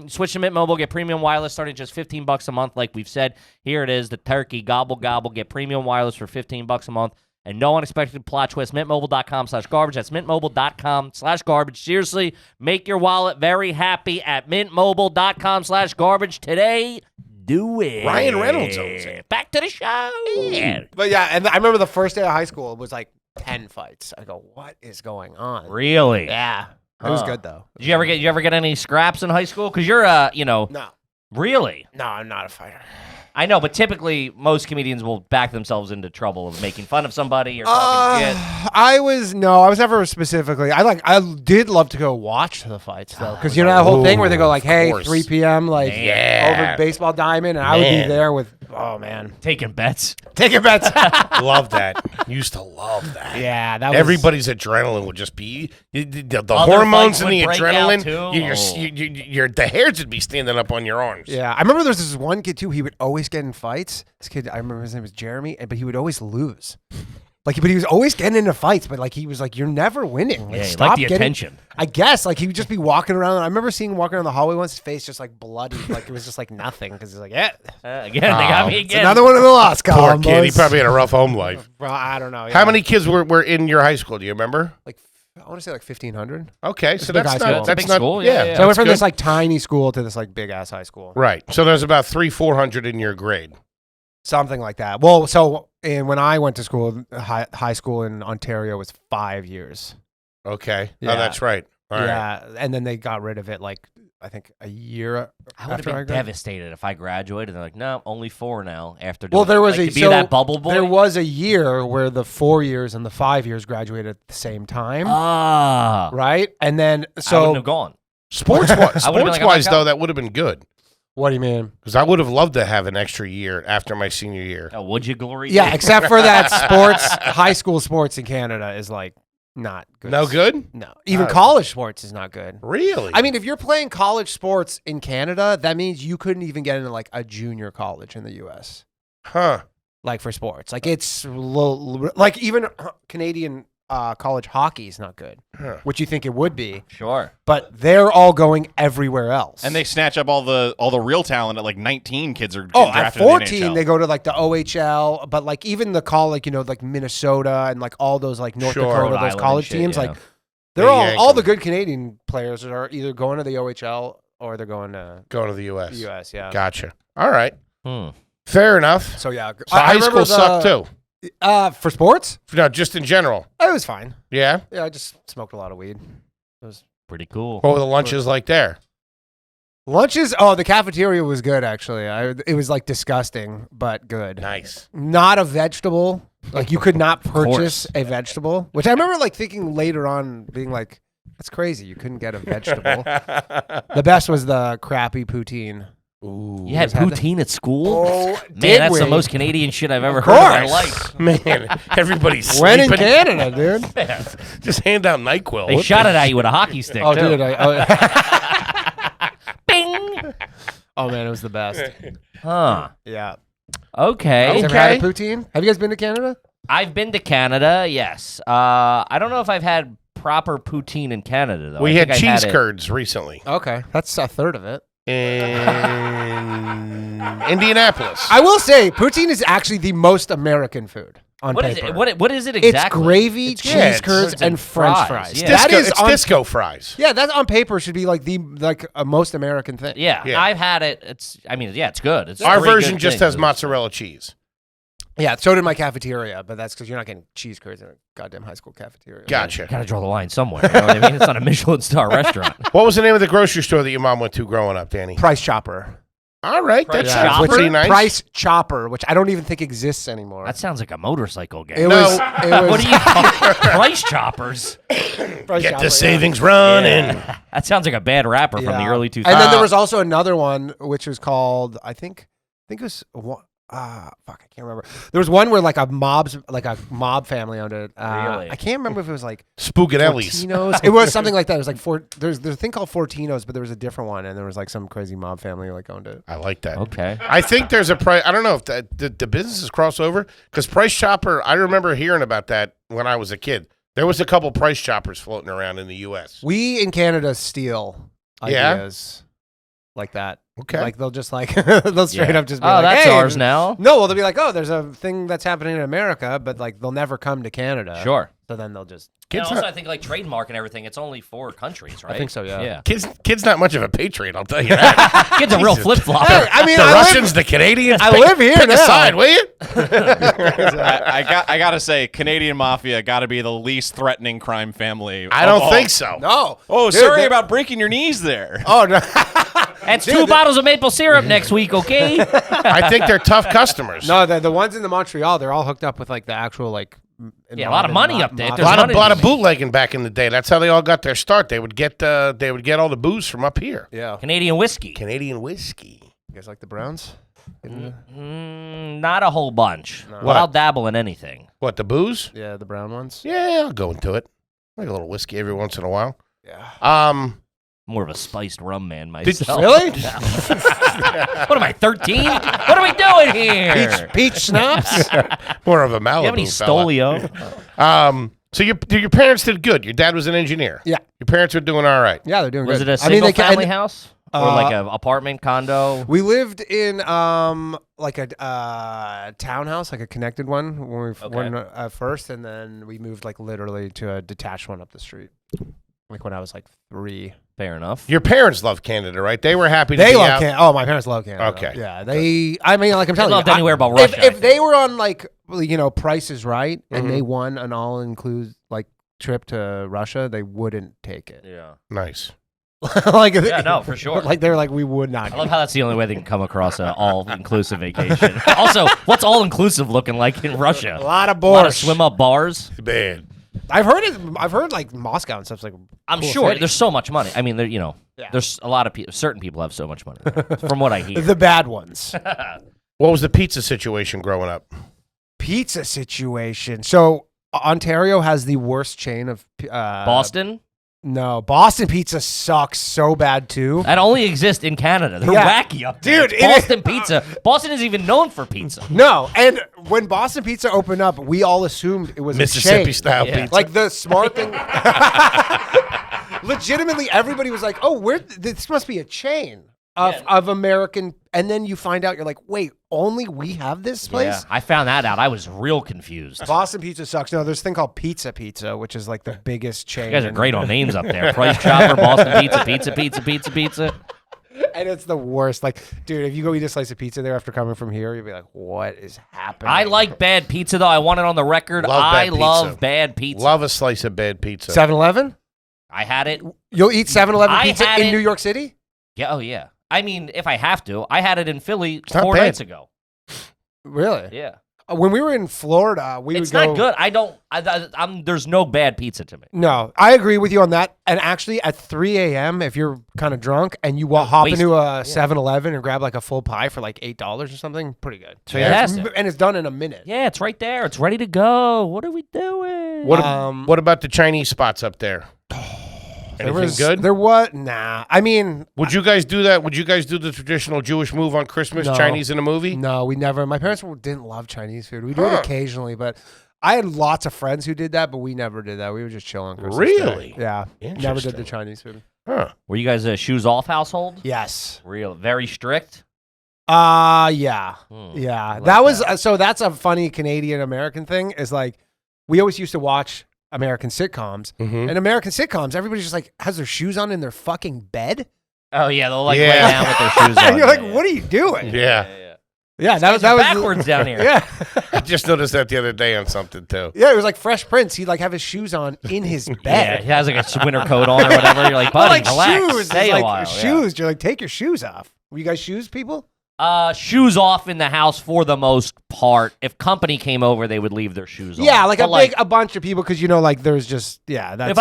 Switch to Mint Mobile, get premium wireless starting at just $15 a month, like we've said. Here it is, the turkey, gobble, gobble. Get premium wireless for $15 a month. And no unexpected plot twist. MintMobile.com/garbage. That's MintMobile.com/garbage. Seriously, make your wallet very happy at MintMobile.com/garbage today. Do it. Ryan Reynolds owns it. Back to the show. Yeah. But yeah, and I remember the first day of high school, it was like 10 fights. I go, what is going on? Really? Yeah. It was good though. Did you ever get any scraps in high school? Because you're No. Really? No, I'm not a fighter. I know, but typically most comedians will back themselves into trouble of making fun of somebody or talking shit. I was never specifically. I did love to go watch the fights though, because you know that whole thing where they go like, "Hey, course. 3 p.m. like Yeah. over baseball diamond," and I would be there with, oh man, Taking bets. taking bets. Love that. Used to love that. Yeah, that was Everybody's adrenaline would just be the Other hormones fights and the would break out, adrenaline. too. The hairs would be standing up on your arms. Yeah, I remember there was this one kid too. He would always get in fights. This kid, I remember his name was Jeremy, but he would always lose. But he was always getting into fights. But like he was like, "You're never winning. Like, Yeah, he stop liked the getting-" attention. I guess like he would just be walking around. I remember seeing him walking around the hallway once, his face just like bloody, like it was just like nothing because he's like, "Yeah, Again, they got me it's again. another one in the lost Poor column." kid. He boys." probably had a rough home life. Well, I don't know. How yeah. many kids were in your high school? Do you remember? Like I want to say like 1,500. Okay, so a big that's high not school. that's It's a big not school, yeah, yeah. So I went that's from good. this like tiny school to this like big ass high school. Right. So there's about 300-400 in your grade. Something like that. Well, and when I went to school, high school in Ontario was 5 years. Okay. Yeah. Oh, that's right. All right. Yeah, and then they got rid of it like I think a year. I would have after been graduated. devastated if I graduated. They're like, no, only 4 now. After Well, doing there was like, a to be that bubble boy. There was a year where the 4 years and the 5 years graduated at the same time, right? And then I wouldn't have gone. Sports-wise, I would've been like, I'm not though, going. that would have been good. what do you mean? Because I would have loved to have an extra year after my senior year. Oh, would you, Glory? Yeah, except for that high school sports in Canada is like not good. No good? No, even college sports is not good. Really? I mean, if you're playing college sports in Canada, that means you couldn't even get into like a junior college in the U.S. Huh. Like for sports, like it's like even Canadian college hockey is not good, which you think it would be, Sure. but they're all going everywhere else. And they snatch up all the real talent at like 19. Kids are at drafted in the 14 NHL. they go to like the OHL, but like even the college, like Minnesota and like all those like North Sure. Dakota, Rhode those Island college and shit, teams, yeah. like they're They all yank the 'em. good Canadian players are either going to the OHL or they're going to Going to the U.S. the U.S. Yeah. Gotcha. All right. Hmm. Fair enough. So yeah, So high school sucked too. For sports, No, just in general. it was fine. Yeah. Yeah, I just smoked a lot of weed. It was Pretty cool. What were the lunches like there? lunches. Oh, the cafeteria was good actually. It was like disgusting, but good. Nice. Not a vegetable. Like you could not purchase course. a vegetable, which I remember like thinking later on, being like, "That's crazy. You couldn't get a vegetable." The best was the crappy poutine. Ooh. You had had that? poutine at school? Oh, Man, did that's the we? most Canadian shit I've ever heard in my life. Man, everybody's When in sleeping. Canada, dude. Just hand out NyQuil. They What shot the- it at you with a hockey stick, Oh, too. dude. Bing! Oh man, it was the best. Huh. Yeah. Okay. Have you ever had a poutine? Have you guys been to Canada? I've been to Canada, yes. I don't know if I've had proper poutine in Canada, though. We I had think I cheese it- curds recently Okay, that's a third of it. in Indianapolis. I will say, poutine is actually the most American food on What is paper. it? What is it It's exactly? gravy, It's cheese yeah, curds, curds and and French fries, fries. yeah. That disco, is it's on, disco fries. Yeah, that on paper should be like the a most American thing. Yeah, Yeah. I've had it. It's good. It's Our three good version just things. has mozzarella cheese. Yeah, so did my cafeteria, but that's because you're not getting cheese curds in a goddamn high school cafeteria. Gotcha. Gotta draw the line somewhere. You know what I mean? It's not a Michelin star restaurant. What was the name of the grocery store that your mom went to growing up, Danny? Price Chopper. All right, Price that Chopper? sounds pretty nice. Price Chopper, which I don't even think exists anymore. That sounds like a motorcycle game. it No. was. It was What do you call price choppers? Price Get Chopper, the savings running. That sounds like a bad rapper from the Yeah. early 2000s. And then there was also another one which was called I think it was fuck, I can't remember. There was one where like a mob family owned it. Really? I can't remember if it was like Spookinelli's. Fortinos. It was something like that. It was like there's a thing called Fortinos, but there was a different one, and there was like some crazy mob family like owned it. I like that. Okay. I think there's a price. I don't know if the businesses cross over because Price Chopper. I remember hearing about that when I was a kid. There was a couple Price Choppers floating around in the U.S. We in Canada steal Yeah? ideas like that. Okay. Like they'll just like they'll straight Yeah. up just be Oh, like, that's hey, ours now. No, well they'll be like, oh, there's a thing that's happening in America, but like they'll never come to Canada. Sure. So then they'll just. And Kids also, not- I think like trademark and everything, it's only 4 countries, right? think so, yeah. Yeah. Kid's not much of a patriot, I'll tell you that. Kid's a real flip flop. Hey, I mean, the I Russians, the Canadians. I pick- live here pick now. a side, will you? I gotta say, Canadian Mafia gotta be the least threatening crime family. I of don't all. think so. No. Oh, Dude, sorry that- about breaking your knees there. Oh no. That's 2 bottles of maple syrup next week, okay? I think they're tough customers. No, the ones in the Montreal, they're all hooked up with like the actual like. Yeah, a lot of money up there. A There's lot money of to be bootlegging back in the day. That's how they all got their start. They would get all the booze from up here. Yeah. Canadian whiskey. Canadian whiskey. You guys like the Browns? Not a whole bunch. No. But What? I'll dabble in anything. What, the booze? Yeah, the brown ones. Yeah, I'll go into it. Like a little whiskey every once in a while. Yeah. More of a spiced rum man myself. Really? What am I, 13? What are we doing here? Peach schnapps. More of a Malibu Do you have any fella. Stolio? So your parents did good. Your dad was an engineer. Yeah. Your parents are doing all right. Yeah, they're doing Was good. it a single family house? Or like an apartment, condo? We lived in like a townhouse, like a connected one when we went first, and then we moved like literally to a detached one up the street. Like when I was like 3. Fair enough. Your parents love Canada, right? They were happy to They be love out. Canada. Oh, my parents love Canada. Okay. Yeah, I mean, like I'm telling you, loved anywhere but Russia, I If they were on like, Price is Right, and Mm-hmm. they won an all-inclusive like trip to Russia, they wouldn't take it. Yeah. Nice. Like, Yeah, no, for sure. Like they're like, we would not. I love how that's the only way they can come across an all-inclusive vacation. Also, what's all-inclusive looking like in Russia? A lot of A lot of borscht. swim-up bars. Man. I've heard like Moscow and stuff's like. I'm cool sure city. there's so much money. I mean, Yeah. there's a lot of people. Certain people have so much money, from what I hear. The bad ones. What was the pizza situation growing up? Pizza situation. So Ontario has the worst chain of Boston? No, Boston pizza sucks so bad too. That only exists in Canada. They're Yeah. wacky up there. Dude, Boston pizza. Boston is even known for pizza. No, and when Boston pizza opened up, we all assumed it was Mississippi a chain. style Yeah. pizza. Like the smart thing. Legitimately, everybody was like, "Oh, this must be a chain of American." And then you find out, you're like, "Wait, only we have this place?" Yeah, I found that out. I was real confused. Boston pizza sucks. No, there's a thing called Pizza, which is like the biggest chain. You guys are great on names up there. Price Chopper, Boston Pizza. And it's the worst. Like, dude, if you go eat a slice of pizza there after coming from here, you'll be like, what is happening? I like bad pizza, though. I want it on the record. I love bad pizza. Love a slice of bad pizza. 7-Eleven? I had it. You'll eat 7-Eleven I pizza had in it- New York City? Yeah, oh, yeah. I mean, if I have to. I had it in Philly not 4 bad. nights ago. Really? Yeah. When we were in Florida, we It's would go. not good. I don't. I'm. There's no bad pizza to me. No, I agree with you on that. And actually, at 3 a.m., if you're kind of drunk and you hop wasted. into a 7-Eleven and grab like a full pie for like $8 or something, pretty good. So Fantastic. and it's done in a minute. Yeah, it's right there. It's ready to go. What are we doing? What about the Chinese spots up there? Anything good? There was nah. I mean, Would you guys do that? Would you guys do the traditional Jewish move on Christmas, No. Chinese in a movie? no, we never. My parents didn't love Chinese food. We do it occasionally, but I had lots of friends who did that, but we never did that. We would just chill on Christmas Day. Really? Yeah. Never did Interesting. the Chinese food. Huh. Were you guys a shoes off household? Yes. Real, very strict. Yeah. Hmm. Yeah. I like That was that. so that's a funny Canadian American thing is like we always used to watch American sitcoms. Mm-hmm. And American sitcoms, everybody just like has their shoes on in their fucking bed. Oh yeah, they'll like Yeah. lay down with their shoes on. And you're like, Yeah, what are you doing? Yeah. Yeah, That was that was backwards down here. Yeah. I just noticed that the other day on something too. Yeah, it was like Fresh Prince. He'd like have his shoes on in his Yeah, bed. he has like a winter coat on or whatever. You're like, But buddy, like relax. shoes, Stay it's a like while. shoes. You're like, take your shoes off. Were you guys shoes people? Shoes off in the house for the most part. If company came over, they would leave their shoes on. Yeah, like But, a bunch of people because like there's just that's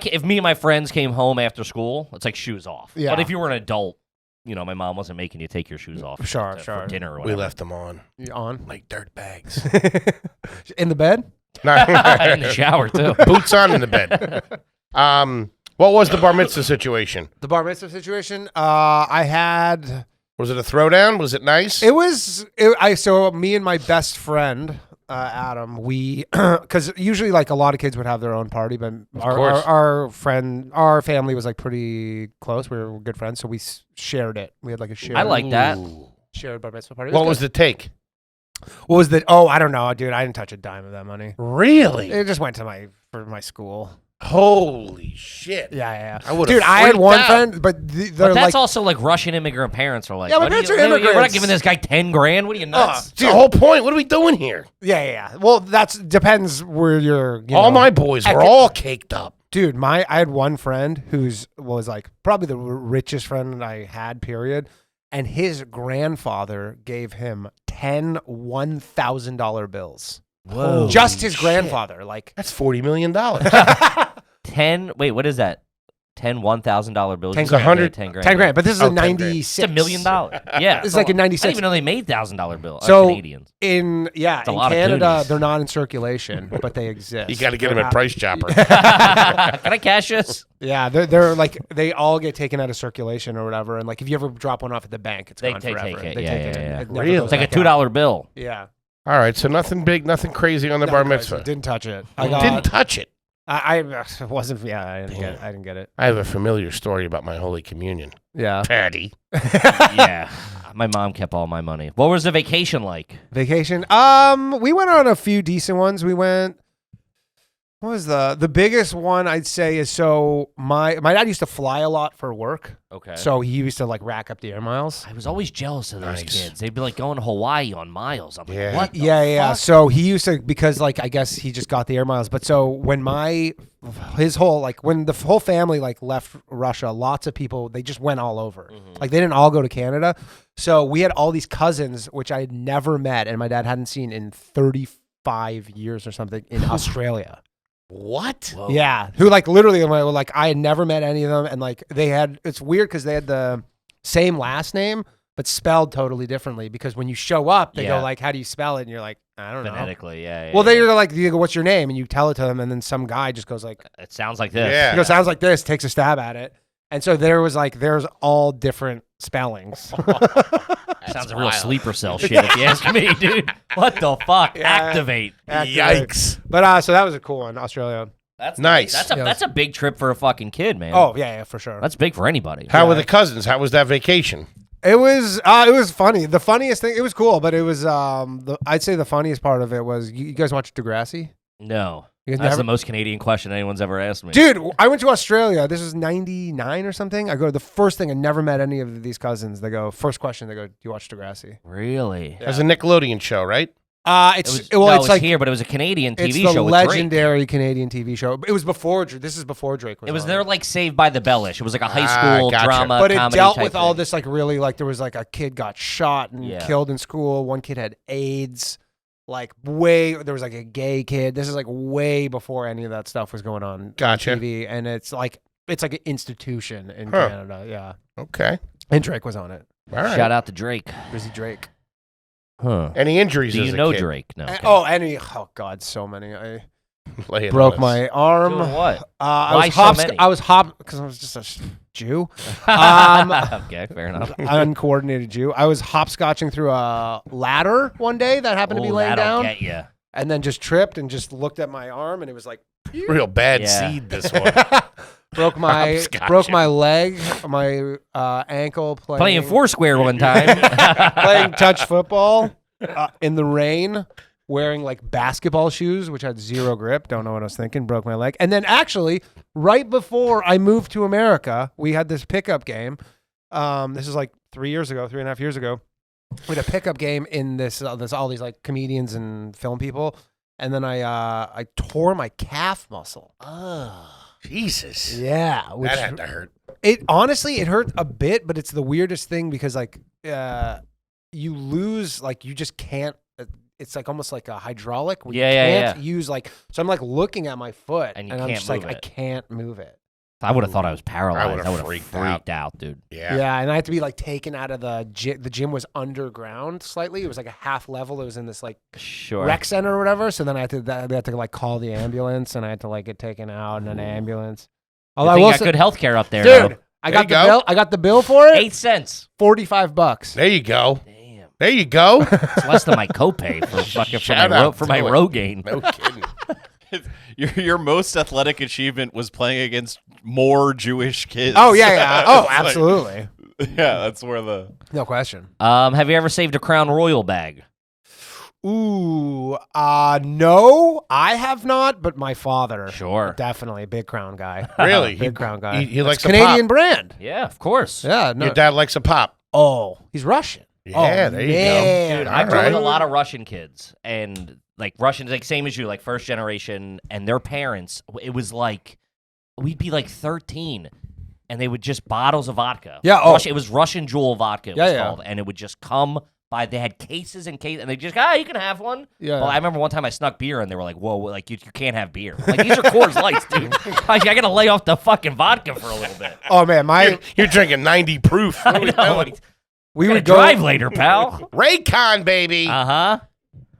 if me and my friends came home after school, it's like shoes off. Yeah. But if you were an adult, my mom wasn't making you take your shoes off. Sure. For dinner or We whatever. left them on You on like dirt bags. in the bed. In the shower too. Boots on in the bed. What was the bar mitzvah situation? The bar mitzvah situation. I had. Was it a throwdown? Was it nice? So me and my best friend Adam, we because usually like a lot of kids would have their own party, but course. our family was like pretty close. We were good friends, so we shared it. We had like a shared. I like that. shared bar mitzvah party. What was the take? What was the? Oh, I don't know, dude. I didn't touch a dime of that money. Really? It just went to for my school. Holy shit! Yeah. I would've Dude, I had freaked one out. friend, but they're But that's like, also like Russian immigrant parents are like, Yeah, my what parents you- are We're not immigrants. giving this guy 10 grand. What are you nuts? That's the whole point. What are we doing here? yeah. Well, depends where you're. All my boys were all caked up. Dude, I had one friend was like probably the richest friend I had, period. And his grandfather gave him 10 $1,000 bills. Whoa. Just his grandfather. Like, That's $40 million. 10, wait, what is that? 10 $1,000 bills. 10 You said grand. 10 grand. 10 grand. But this is Oh, a 10 grand. 96. It's $1 million. Yeah. This is like a I 96. didn't even know they made $1,000 bills. So Canadians. in a lot of Canada, goodies. they're not in circulation, but they exist. You got to get them They're at not- Price Chopper. Can I cash this? Yeah, they're like they all get taken out of circulation or whatever. And like if you ever drop one off at the bank, it's They gone take forever. it. They Yeah, take yeah, it. yeah. It never Really? goes It's like a back out. $2 bill. Yeah. All right, so nothing big, nothing crazy on the bar mitzvah. Didn't touch it. Didn't touch it. I wasn't. Yeah, I didn't get it. I have a familiar story about my Holy Communion. Yeah. Patty. Yeah. My mom kept all my money. What was the vacation like? Vacation. We went on a few decent ones. We went. What was the biggest one I'd say is my dad used to fly a lot for work. Okay. So he used to like rack up the air miles. I was always jealous of those Nice. kids. They'd be like going to Hawaii on miles. I'm like, Yeah. what? Yeah. Fuck? So he used to, because like I guess he just got the air miles. But so when when the whole family like left Russia, lots of people, they just went all over. Like they didn't all go to Canada. So we had all these cousins which I had never met and my dad hadn't seen in 35 years or something in Australia. What? Whoa. Yeah, who like literally like I had never met any of them, and like it's weird because they had the same last name but spelled totally differently. Because when you show up, they go like, "How do you spell it?" And you're like, "I don't know." Phonetically, yeah. Well, they're like, you go, "What's your name?" And you tell it to them, and then some guy just goes like, It sounds like this. Yeah. "He goes, sounds like this," takes a stab at it, and so there's all different spellings. Sounds a real sleeper cell shit if you ask me, dude. What the fuck? Activate. Yikes. But so that was a cool one, Australia. That's Nice. That's a big trip for a fucking kid, man. Oh yeah, for sure. That's big for anybody. How were the cousins? How was that vacation? It was funny. The funniest thing, it was cool, but it was I'd say the funniest part of it was you guys watch Degrassi? No. You guys That's never- the most Canadian question anyone's ever asked me. Dude, I went to Australia. This was 99 or something. I go to the first thing. I never met any of these cousins. They go, first question, they go, "Do you watch Degrassi?" Really? It was a Nickelodeon show, right? It's it was like here, but it was a Canadian TV it's show the with Drake. legendary Canadian TV show. It was before. This is before Drake was. It was on their like Saved by the Bellish. It was like a high school gotcha. drama, but it comedy dealt type with all thing. this like really like there was like a kid got shot and Yeah. killed in school. One kid had AIDS. Like there was like a gay kid. This is like way before any of that stuff was going on Gotcha. TV, and it's like an institution in Canada. Yeah, Okay. and Drake was on it. All right. Shout out to Drake. Drizzy Drake. Huh. Any injuries Do as you a know kid? Drake? No. okay. Oh God, so many. I Lay it broke on us. my arm. Doing what? I Why was so many? I was because I was just a Jew. Okay, fair enough. Uncoordinated Jew. I was hopscotching through a ladder one day that happened to be laying that'll down, get you. and then just tripped and just looked at my arm, and it was like Real bad Yeah. seed, this one. broke my Hopscotching. leg, my ankle Playing Foursquare one time. playing touch football in the rain, wearing like basketball shoes, which had zero grip. Don't know what I was thinking. Broke my leg. And then actually, right before I moved to America, we had this pickup game. This is like 3.5 years ago. We had a pickup game in this all these like comedians and film people. And then I tore my calf muscle. Jesus. Yeah. Which, That had to hurt. it honestly, it hurt a bit, but it's the weirdest thing because like you lose, like you just can't. It's like almost like a hydraulic. Where you can't use like. So I'm like looking at my foot, And you I'm can't just like move I it. can't move it. I would have thought I was paralyzed. would've I would have freaked freaked out, dude. Yeah. Yeah, and I had to be like taken out of the gym. The gym was underground slightly. It was like a half level. It was in this like Sure. rec center or whatever. So then I had to like call the ambulance, and I had to like get taken out in an ambulance. I Although I think will got say, good health care up there, dude, though. I There got you the go. bill. I got the bill for it. 8 cents. $45. There you go. Damn. There you go. It's less than my copay for fucking Shout out for my to it. Rogaine. No kidding. Your most athletic achievement was playing against more Jewish kids. Oh yeah. Oh, It's like- absolutely. yeah, that's where the No question. Have you ever saved a Crown Royal bag? Ooh, no, I have not, but my father. Sure. Definitely a big Crown guy. Really? Big Crown guy. He That's likes a Canadian pop. brand. Yeah, of course. Yeah, no. Your dad likes a pop. Oh, he's Russian. Yeah, oh, there you go. man. Dude, All I grew up with a right. lot of Russian kids, and like Russians, like same as you, like first generation, and their parents. It was like we'd be like 13, and they would just bottles of vodka. Yeah, oh. It was Russian Jewel vodka. It Yeah, was yeah. called, and it would just come by. They had cases and cases, and they just you can have one. Yeah. Well, I remember one time I snuck beer, and they were like, "Whoa, like you can't have beer. Like these are Coors Lights, dude. I gotta lay off the fucking vodka for a little bit." Oh man, You're drinking 90 proof. What are we I know. doing? we We would go. drive later, pal. Raycon, baby. Uh huh.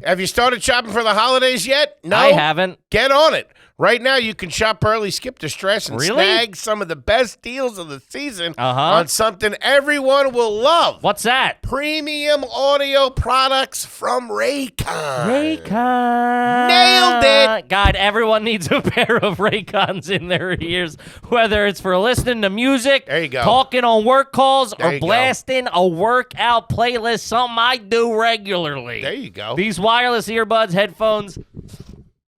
Have you started shopping for the holidays yet? No. I haven't. Get on it. Right now, you can shop early, skip the stress, and snag some of the best deals of the season on something everyone will love. What's that? Premium audio products from Raycon. Nailed it. God, everyone needs a pair of Raycons in their ears, whether it's for listening to music, there you go, talking on work calls, or blasting a workout playlist, something I do regularly. There you go. These wireless earbuds, headphones,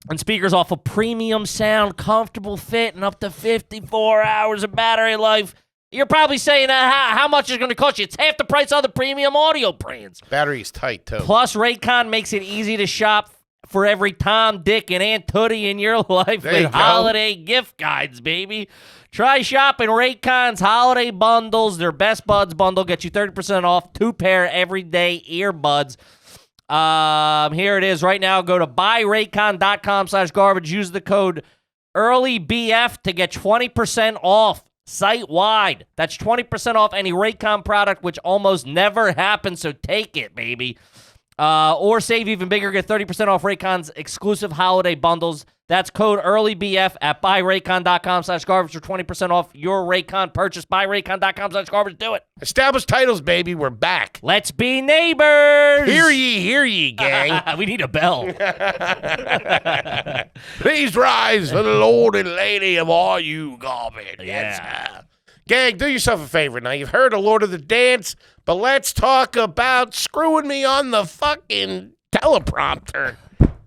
and speakers offer premium sound, comfortable fit, and up to 54 hours of battery life. You're probably saying how much is going to cost you? It's half the price of the premium audio brands. Battery's tight, too. Plus, Raycon makes it easy to shop for every Tom, Dick, and Aunt Tootie in your life with holiday gift guides, baby. Try shopping Raycon's holiday bundles. Their Best Buds bundle gets you 30% off 2 pair everyday earbuds. Here it is right now. Go to buyraycon.com/garbage. Use the code EARLYBF to get 20% off site-wide. That's 20% off any Raycon product, which almost never happens, so take it, baby. Or save even bigger, get 30% off Raycon's exclusive holiday bundles. That's code EARLYBF at buyraycon.com/garbage for 20% off your Raycon purchase. Buyraycon.com/garbage. Do it. Established titles, baby. We're back. Let's be neighbors. Hear ye, gang. We need a bell. Please rise for the Lord and Lady of all you garbage. Yeah. Gang, do yourself a favor. Now, you've heard of Lord of the Dance, but let's talk about screwing me on the fucking teleprompter.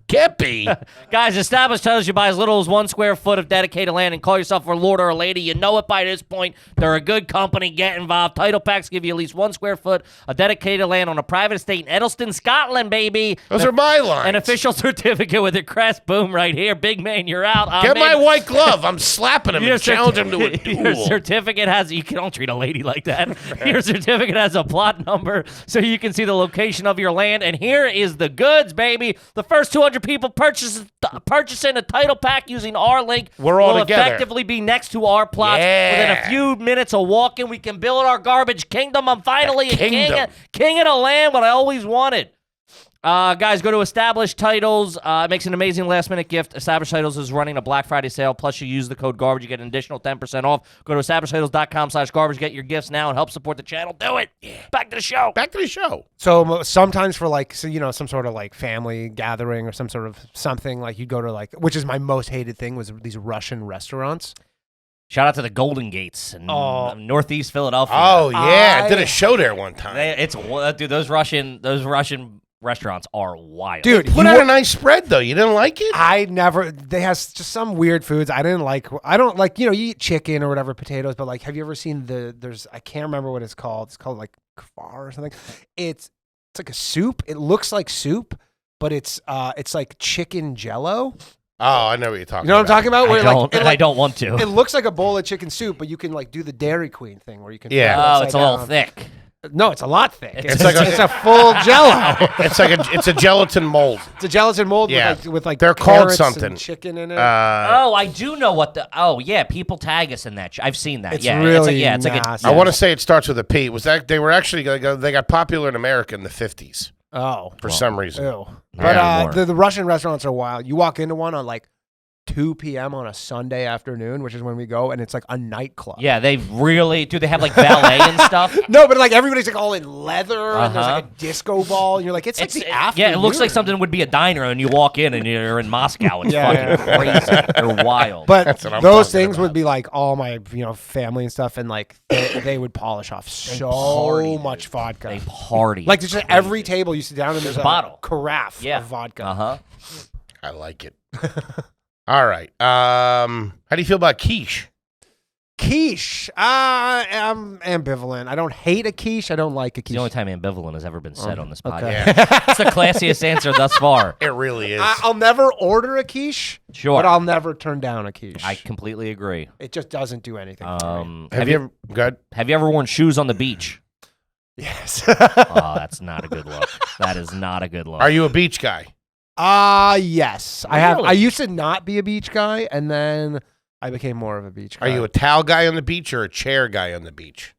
Kippy. Guys, Established tells you buy as little as 1 square foot of dedicated land and call yourself a lord or a lady. You know it by this point. They're a good company. Get involved. Title packs give you at least 1 square foot of dedicated land on a private estate in Edelston, Scotland, baby. Those are my lines. An official certificate with a crest. Boom, right here. Big man, you're out. Get my white glove. I'm slapping him and challenge him to a duel. Your certificate has, you don't treat a lady like that. Your certificate has a plot number so you can see the location of your land. And here is the goods, baby. The first 200 people purchasing a title pack using our link We're all will together. Effectively be next to our plots. Yeah. Within a few minutes of walking, we can build our garbage kingdom. I'm finally a king of the land, what I always wanted. Guys, go to Established Titles. It makes an amazing last-minute gift. Established Titles is running a Black Friday sale. Plus, you use the code GARBAGE, you get an additional 10% off. Go to establishedtitles.com/garbage. Get your gifts now and help support the channel. Do it. Yeah. Back to the show. Back to the show. So sometimes for some sort of like family gathering or some sort of something, like you go to which is my most hated thing, was these Russian restaurants. Shout out to the Golden Gates in Northeast Philadelphia. Oh, yeah. I did a show there one time. Dude, those Russian restaurants are wild. Dude, put out a nice spread, though. You didn't like it? They have just some weird foods I didn't like. I don't like, you eat chicken or whatever, potatoes, but have you ever seen I can't remember what it's called. It's called like kfar or something. It's like a soup. It looks like soup, but it's like chicken jello. Oh, I know what you're talking about. You know what I'm talking about? I don't want to. It looks like a bowl of chicken soup, but you can do the Dairy Queen thing where you can. Yeah. Oh, it's a little thick. No, it's a lot thick. It's a full Jello. It's a gelatin mold. It's a gelatin mold with they're called something. And chicken in it. I do know what people tag us in that. I've seen that. It's really it's like I want to say it starts with a P. They were actually they got popular in America in the 50s. Oh, for some reason. Ew. But the Russian restaurants are wild. You walk into one on 2 p.m. on a Sunday afternoon, which is when we go, and it's like a nightclub. Yeah, they really do. They have ballet and stuff. No, but everybody's all in leather, and there's a disco ball, and you're like, it's the afternoon. Yeah, it looks like something would be a diner, and you walk in, and you're in Moscow. It's fucking crazy. They're wild. But those things would be all my family and stuff, and they would polish off so much vodka. They party. Just at every table you sit down, and there's a bottle, carafe of vodka. I like it. All right. How do you feel about quiche? Quiche. I'm ambivalent. I don't hate a quiche. I don't like a quiche. It's the only time ambivalent has ever been said on this podcast. It's the classiest answer thus far. It really is. I'll never order a quiche. Sure. But I'll never turn down a quiche. I completely agree. It just doesn't do anything for me. Have you ever worn shoes on the beach? Yes. Oh, that's not a good look. That is not a good look. Are you a beach guy? Yes. Really? I used to not be a beach guy, and then I became more of a beach guy. Are you a towel guy on the beach or a chair guy on the beach?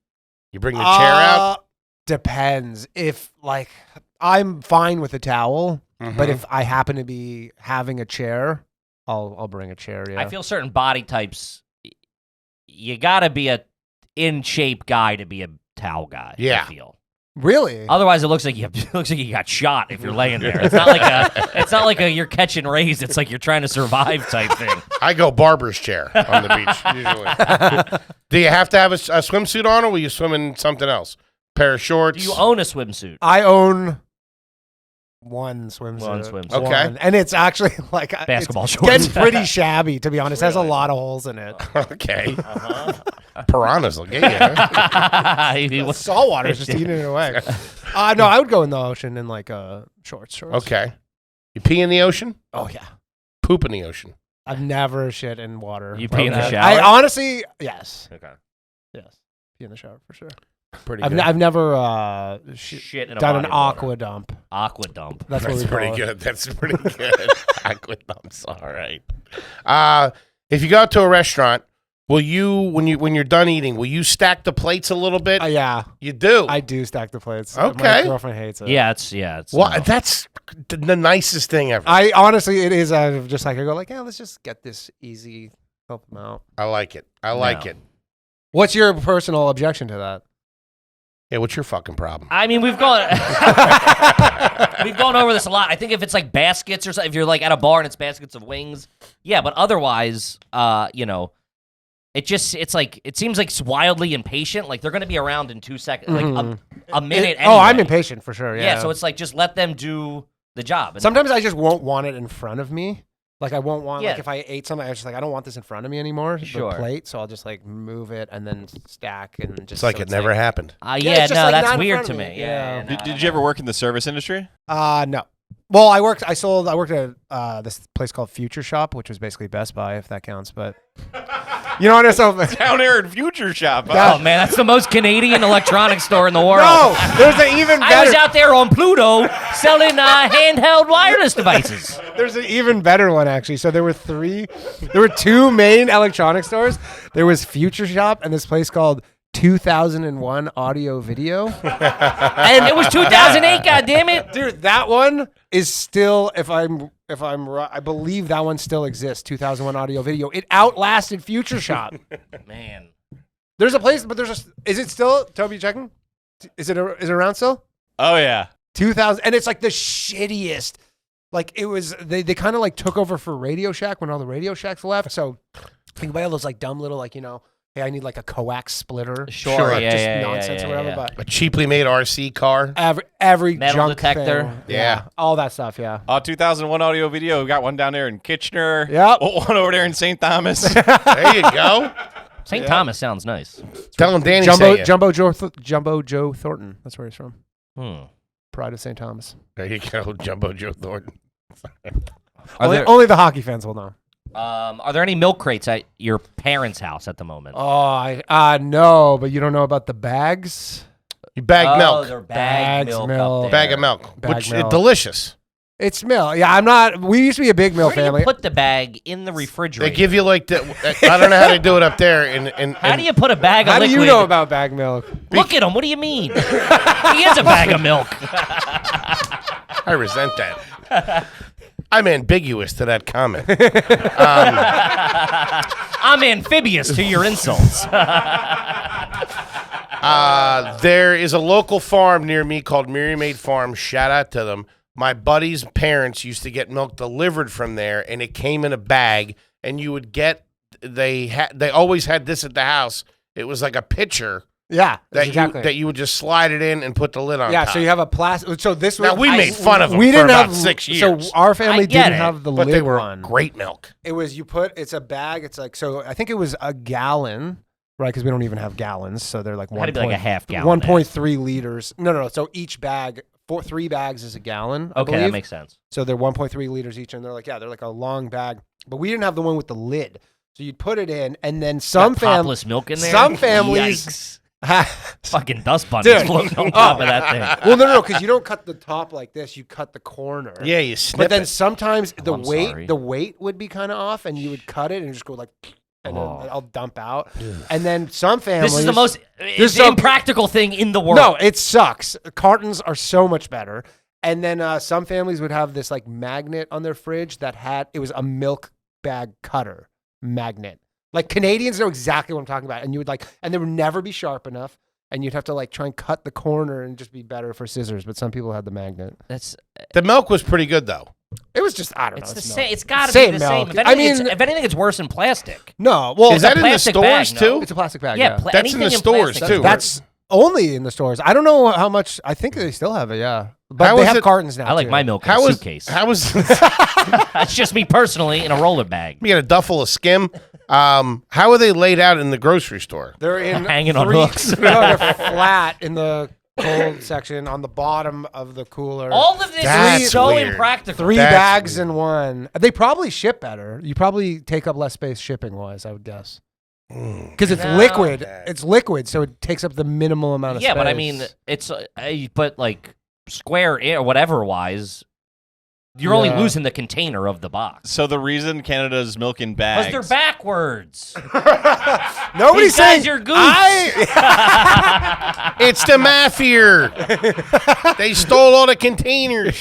You bring the chair out? Depends. If I'm fine with a towel, but if I happen to be having a chair, I'll bring a chair. Yeah. I feel certain body types, you gotta be a in shape guy to be a towel guy. Yeah. I feel. Really? Otherwise, it looks like you got shot if you're laying there. It's not like you're catching rays. It's like you're trying to survive type thing. I go barber's chair on the beach usually. Do you have to have a swimsuit on, or will you swim in something else? Pair of shorts. Do you own a swimsuit? I own one swimsuit. One swimsuit. Okay. One. And it's actually like Basketball it's shorts. Getting pretty shabby, to be honest. It has a lot of holes in it. Okay. Piranhas will get you. Saltwater is just eating it away. No, I would go in the ocean in like shorts. Okay. You pee in the ocean? Oh yeah. Poop in the ocean? I've never shit in water. You pee in the Okay. shower? I honestly, yes. Okay. Yes. Pee in the shower for sure. Pretty I've, good. I've never Shit in a done body an of water. aqua dump. Aqua dump. That's what That's we pretty call it. good. That's pretty good. Aqua dumps. All right. If you go out to a restaurant, will you when you're done eating, will you stack the plates a little bit? Yeah, You do. I do stack the plates. Okay. My girlfriend hates it. Yeah, it's. Well, that's the nicest thing ever. I honestly, it is just like I go like, yeah, let's just get this easy, help them out. I like it. I like No. it. What's your personal objection to that? Yeah, what's your fucking problem? I mean, we've gone over this a lot. I think if it's like baskets or something, if you're like at a bar and it's baskets of wings, yeah. But otherwise, it seems like it's wildly impatient. Like they're gonna be around in 2 seconds, like a minute. Oh, I'm anyway. impatient for sure. Yeah. Yeah, so it's like just let them do the job. And Sometimes I just won't want it in front of me. Like I won't want Yeah. like if I ate something, I was just like I don't want this in front of me anymore. Sure. The plate, so I'll just like move it and then stack and just. It's like so it never happened. Yeah, yeah, it's just, no, like, that's not in weird front to of me. me. Yeah. Yeah. no, Did you ever work in the service industry? No. Well, I worked at this place called Future Shop, which was basically Best Buy, if that counts. But you know what? So Down there at Future Shop. Oh man, that's the most Canadian electronics store in the world. no, there's an even better. I was out there on Pluto selling handheld wireless devices. There's an even better one actually. So there were two main electronic stores. There was Future Shop and this place called 2001 Audio Video. And it was 2008, goddammit. Dude, that one is still, if I'm right, I believe that one still exists. 2001 Audio Video. It outlasted Future Shop. Man. There's a place, but is it still? Toby, you checking? Is it around still? Oh yeah. 2000, and it's like the shittiest. Like it was, they kind of like took over for Radio Shack when all the Radio Shacks left. So think about all those like dumb little like hey, I need like a coax splitter. Sure, yeah, just yeah, nonsense yeah, or whatever. yeah. But A cheaply made RC car. every Metal junk detector. thing. Yeah. all that stuff. Yeah. 2001 Audio Video. We got one down there in Kitchener. Yep. One over there in St. Thomas. There you go. St. Thomas sounds nice. Tell him Danny sent you. Jumbo Joe Thornton. That's where he's from. Pride of St. Thomas. There you go, Jumbo Joe Thornton. Only the hockey fans will know. Are there any milk crates at your parents' house at the moment? Oh, no, but you don't know about the bags? You bag milk. They're bag Bags, milk. milk. Up there. Bag of milk. Bag Which milk. is delicious. It's milk. Yeah, we used to be a big milk Where do you family. put the bag in the refrigerator? They give you like the. I don't know how they do it up there. How do you put a bag of How do liquid? you know about bag milk? Look at him. What do you mean? He is a bag of milk. I resent that. I'm ambiguous to that comment. I'm amphibious to your insults. There is a local farm near me called Mary Maid Farm. Shout out to them. My buddy's parents used to get milk delivered from there, and it came in a bag. And you would get they always had this at the house. It was like a pitcher Yeah, that exactly. you would just slide it in and put the lid on. Yeah, top. so you have a plastic. So this was. Now we made fun of them We for didn't about have 6 years. So our family I get didn't it, have the but lid they were one. great milk. It was it's a bag. It's like so. I think it was a gallon, right? Because we don't even have gallons, so they're like Had to be like a half gallon. 1.3 liters. No. So each bag, 3 bags is a gallon. I Okay, that believe. makes sense. So they're 1.3 liters each, and they're like a long bag. But we didn't have the one with the lid. So you'd put it in, and then some Got families. topless milk in there. Some families. Yikes. Fucking dust bunnies Dude. floating on top of that thing. Well, no, because you don't cut the top like this. You cut the corner. Yeah, you snip But then it. sometimes I'm sorry. the weight would be kind of off, and you would cut it and just go like, and then I'll dump out. And then some families. This is the most There's some- impractical thing in the world. No, it sucks. Cartons are so much better. And then some families would have this like magnet on their fridge that it was a milk bag cutter magnet. Like Canadians know exactly what I'm talking about. And you would and they would never be sharp enough. And you'd have to try and cut the corner and just be better for scissors. But some people had the magnet. The milk was pretty good though. It was just, I don't know. It's the same. It's got to Same be the milk. same. If anything, it's worse than plastic. No. Well, Is that in the plastic stores bag, too? it's a plastic bag. Yeah, Yeah. That's in the stores too. That's only in the stores. I don't know how much. I think they still have it. Yeah. But How they is have it- cartons now. I like too. my milk in How a was suitcase. How was? That's just me personally in a roller bag. We got a duffel of skim. How are they laid out in the grocery store? They're in Hanging on hooks. No, they're flat in the cold section on the bottom of the cooler. All of this That's is so weird. impractical. 3 That's bags weird. in one. They probably ship better. You probably take up less space shipping wise, I would guess. Because it's liquid. It's liquid, so it takes up the minimal amount of space. Yeah, but I mean, it's but square or whatever wise, you're only Yeah. losing the container of the box. So the reason Canada's milk in bags. Because they're backwards. Nobody's These guys saying are goofs. It's the mafia. They stole all the containers.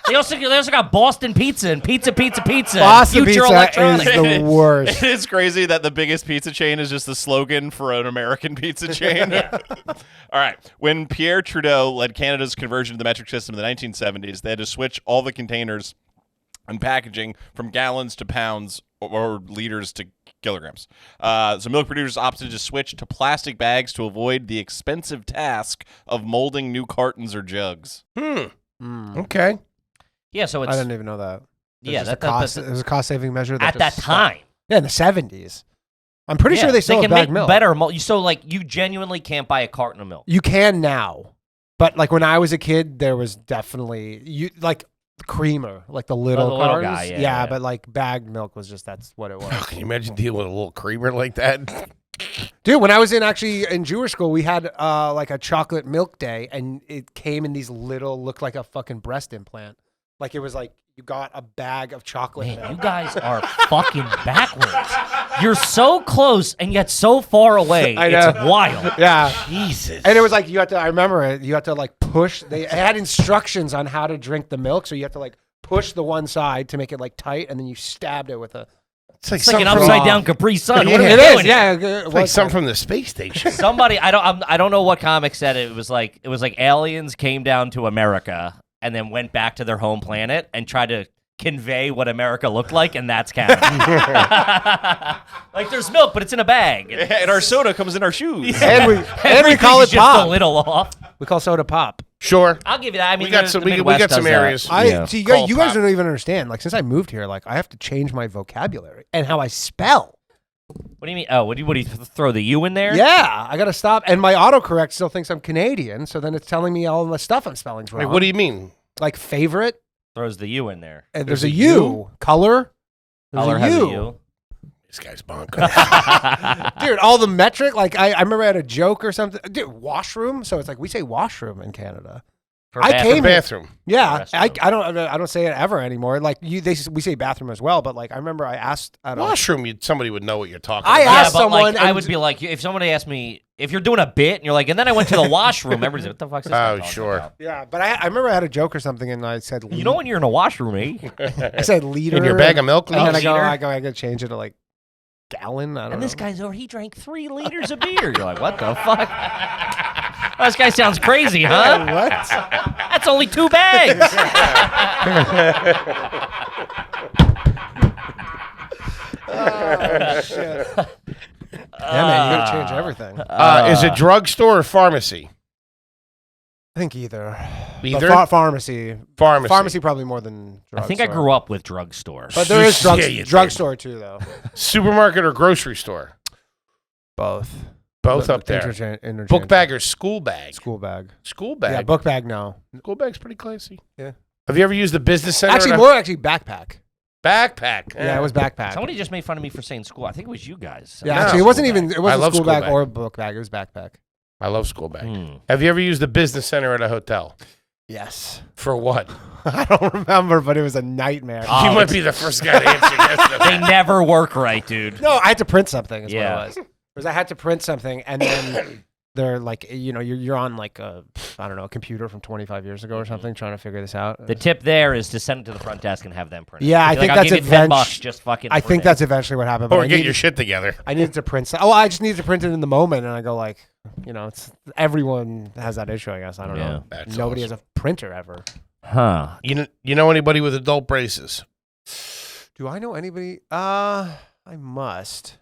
They also got Boston Pizza and Pizza. Boston Future Pizza Electronics. is the worst. It is crazy that the biggest pizza chain is just the slogan for an American pizza chain. All right. When Pierre Trudeau led Canada's conversion to the metric system in the 1970s, they had to switch all the containers and packaging from gallons to pounds or liters to kilograms. So milk producers opted to switch to plastic bags to avoid the expensive task of molding new cartons or jugs. Okay. Yeah, so I it's didn't even know that. yeah, It was a cost saving measure. at that time. Yeah, in the 70s. I'm pretty sure they still can have bag make milk. better. So you genuinely can't buy a carton of milk. You can now. But when I was a kid, there was definitely creamer, the little little cartons. guy, yeah. But bagged milk was just that's what it was. Can you imagine dealing with a little creamer like that? Dude, when I was in Jewish school, we had a chocolate milk day, and it came in these little, looked like a fucking breast implant. It was you got a bag of chocolate Man, milk. you guys are fucking backwards. You're so close and yet so far away. I know. It's wild. Yeah. Jesus. And it was you had to, I remember it, you had to push, they had instructions on how to drink the milk, so you have to push the one side to make it tight, and then you stabbed it with a... It's like an something upside down Capri Sun. What are we It doing is, here? yeah. It's like something from the space station. Somebody, I don't know what comic said it. It was like aliens came down to America and then went back to their home planet and tried to convey what America looked like, and that's Canada. There's milk, but it's in a bag. And our soda comes in our shoes. And we call Everything's it just pop. a little off. We call soda pop. Sure. I'll give you that. I mean, We got the some- we Midwest got some does that. areas. See, you Call guys pop. don't even understand. Since I moved here, I have to change my vocabulary and how I spell. What do you mean? Oh, what do you throw the U in there? Yeah, I got to stop. And my autocorrect still thinks I'm Canadian, so then it's telling me all the stuff I'm spelling wrong. Wait, what do you mean? Favorite? Throws the U in there. And there's a U. Color? There's Color a has U. a U. This guy's bonkers. Dude, all the metric, I remember I had a joke or something. Dude, washroom. So it's we say washroom in Canada. For I bathroom. came- Bathroom. Yeah, I Restroom. don't say it ever anymore. We say bathroom as well, but I remember I asked at a, Washroom, somebody would know what you're talking I about. Yeah, asked but someone I and- would be like, if somebody asked me, if you're doing a bit and you're like, and then I went to the washroom, everybody's like, what the fuck's this guy Oh, talking sure. about? yeah, but I remember I had a joke or something, and I said You know when you're in a washroom, eh? I said liter In your bag of milk? and then liter? I gotta change it to gallon. I don't know. And this guy's over, he drank 3 liters of beer. You're like, what the fuck? Oh, this guy sounds crazy, huh? what? That's only 2 bags. Oh shit! Yeah, man, you gotta change everything. Is it drugstore or pharmacy? I think either. Either? But pharmacy. Pharmacy. Pharmacy probably more than I drugstore. think I grew up with drugstore. But there is Yeah, you did. drugstore too, though. Supermarket or grocery store? Both. Both up there. Interchange. Book bag or school bag? School bag. School bag. Yeah, book bag. No. School bag's pretty classy. Yeah. Have you ever used the business center? Actually, or more backpack. backpack. Yeah, it was backpack. Somebody just made fun of me for saying school. I think it was you guys. Yeah, No. actually, it wasn't even. It I wasn't love school school bag bag. or book bag. It was backpack. I love school bag. Hmm. Have you ever used the business center at a hotel? Yes. For what? I don't remember, but it was a nightmare. Oh, you might be the first guy to answer yes to They that. never work right, dude. No, I had to print something. Is Yeah. what it was. Because I had to print something, and then They're like, you're on like a computer from 25 years ago or something, trying to figure this out. The tip there is to send it to the front desk and have them print it. Yeah, I Be think like, I'll that's give you $10, just fucking. I think that's eventually what happened. But Or I get needed- your shit together. I needed to print. I just needed to print it in the moment, and I go like, it's everyone has that issue. I guess I don't know. That's Nobody awesome. has a printer ever. Huh? You know anybody with adult braces? Do I know anybody? I must.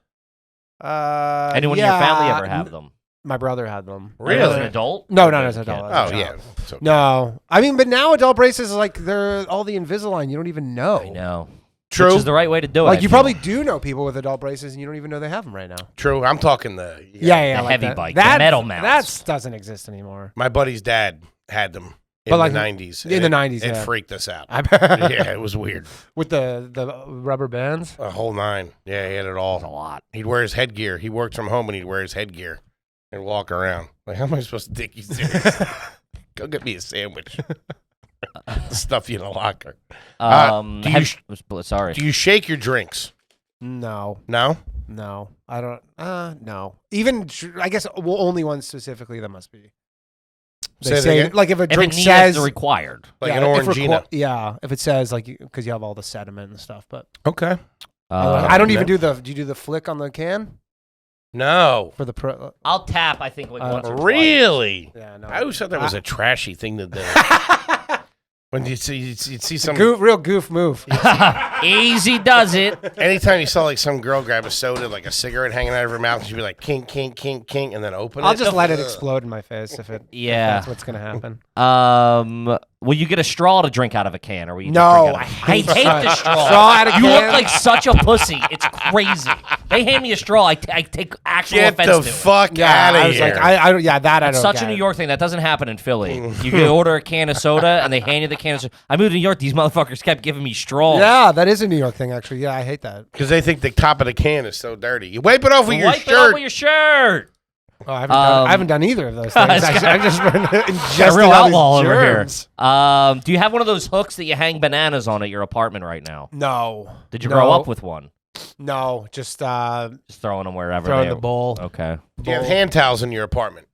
Anyone in your family ever have them? My brother had them. Really? As an adult? No, not as an adult. Oh as a yeah. child. It's okay. No, I mean, but now adult braces like they're all the Invisalign. You don't even know. I know. True. Which is the right way to do it. Like I you feel. probably do know people with adult braces, and you don't even know they have them right now. True. I'm talking the Yeah, The like heavy that. bike, the metal mounts. That doesn't exist anymore. My buddy's dad had them in But the like 90s. in the 90s, It yeah. freaked us out. I bet. Yeah, it was weird. With the rubber bands. A whole nine. Yeah, he had it all. a lot. He'd wear his headgear. He worked from home and he'd wear his headgear and walk around. Like, how am I supposed to take you serious? Go get me a sandwich. Stuff you in the locker. Sorry. Do you shake your drinks? No, No? I don't. No. Even I guess only one specifically that must be. They Say that say again? like if a If drink it needs says required. Like an if Orangina. if it says like because you have all the sediment and stuff, but Okay. I don't even no. do you do the flick on the can No. for the pro? I'll tap. I think like once or twice. Really? Yeah, no. I always thought that was a trashy thing to do. When you'd see some... real goof move. Easy does it. Anytime you saw like some girl grab a soda, like a cigarette hanging out of her mouth, and she'd be like, kink, kink, kink, kink, and then open it. I'll just let it explode in my face if Yeah. that's what's gonna happen. Will you get a straw to drink out of a can, or will you? No, just drink out of I hate the straw. Straw out of You can? look like such a pussy. It's crazy. They hand me a straw. I take actual Get offense the to it. fuck Yeah, out of I was here. like, I don't. Yeah, that I It's don't. such a get New it. York thing that doesn't happen in Philly. You can order a can of soda and they hand you the can of soda. I moved to New York. These motherfuckers kept giving me straws. Yeah, that is a New York thing, actually. Yeah, I hate that. Because they think the top of the can is so dirty. You wipe it off with your Wipe it off shirt. with your shirt. Oh, I haven't done either of those things. Actually, I've just been Got a ingesting real all outlaw these over here. germs. Do you have one of those hooks that you hang bananas on at your apartment right now? No. Did you grow up with one? No, just Just throwing them wherever. throw in they the bowl. Okay. Do you have hand towels in your apartment?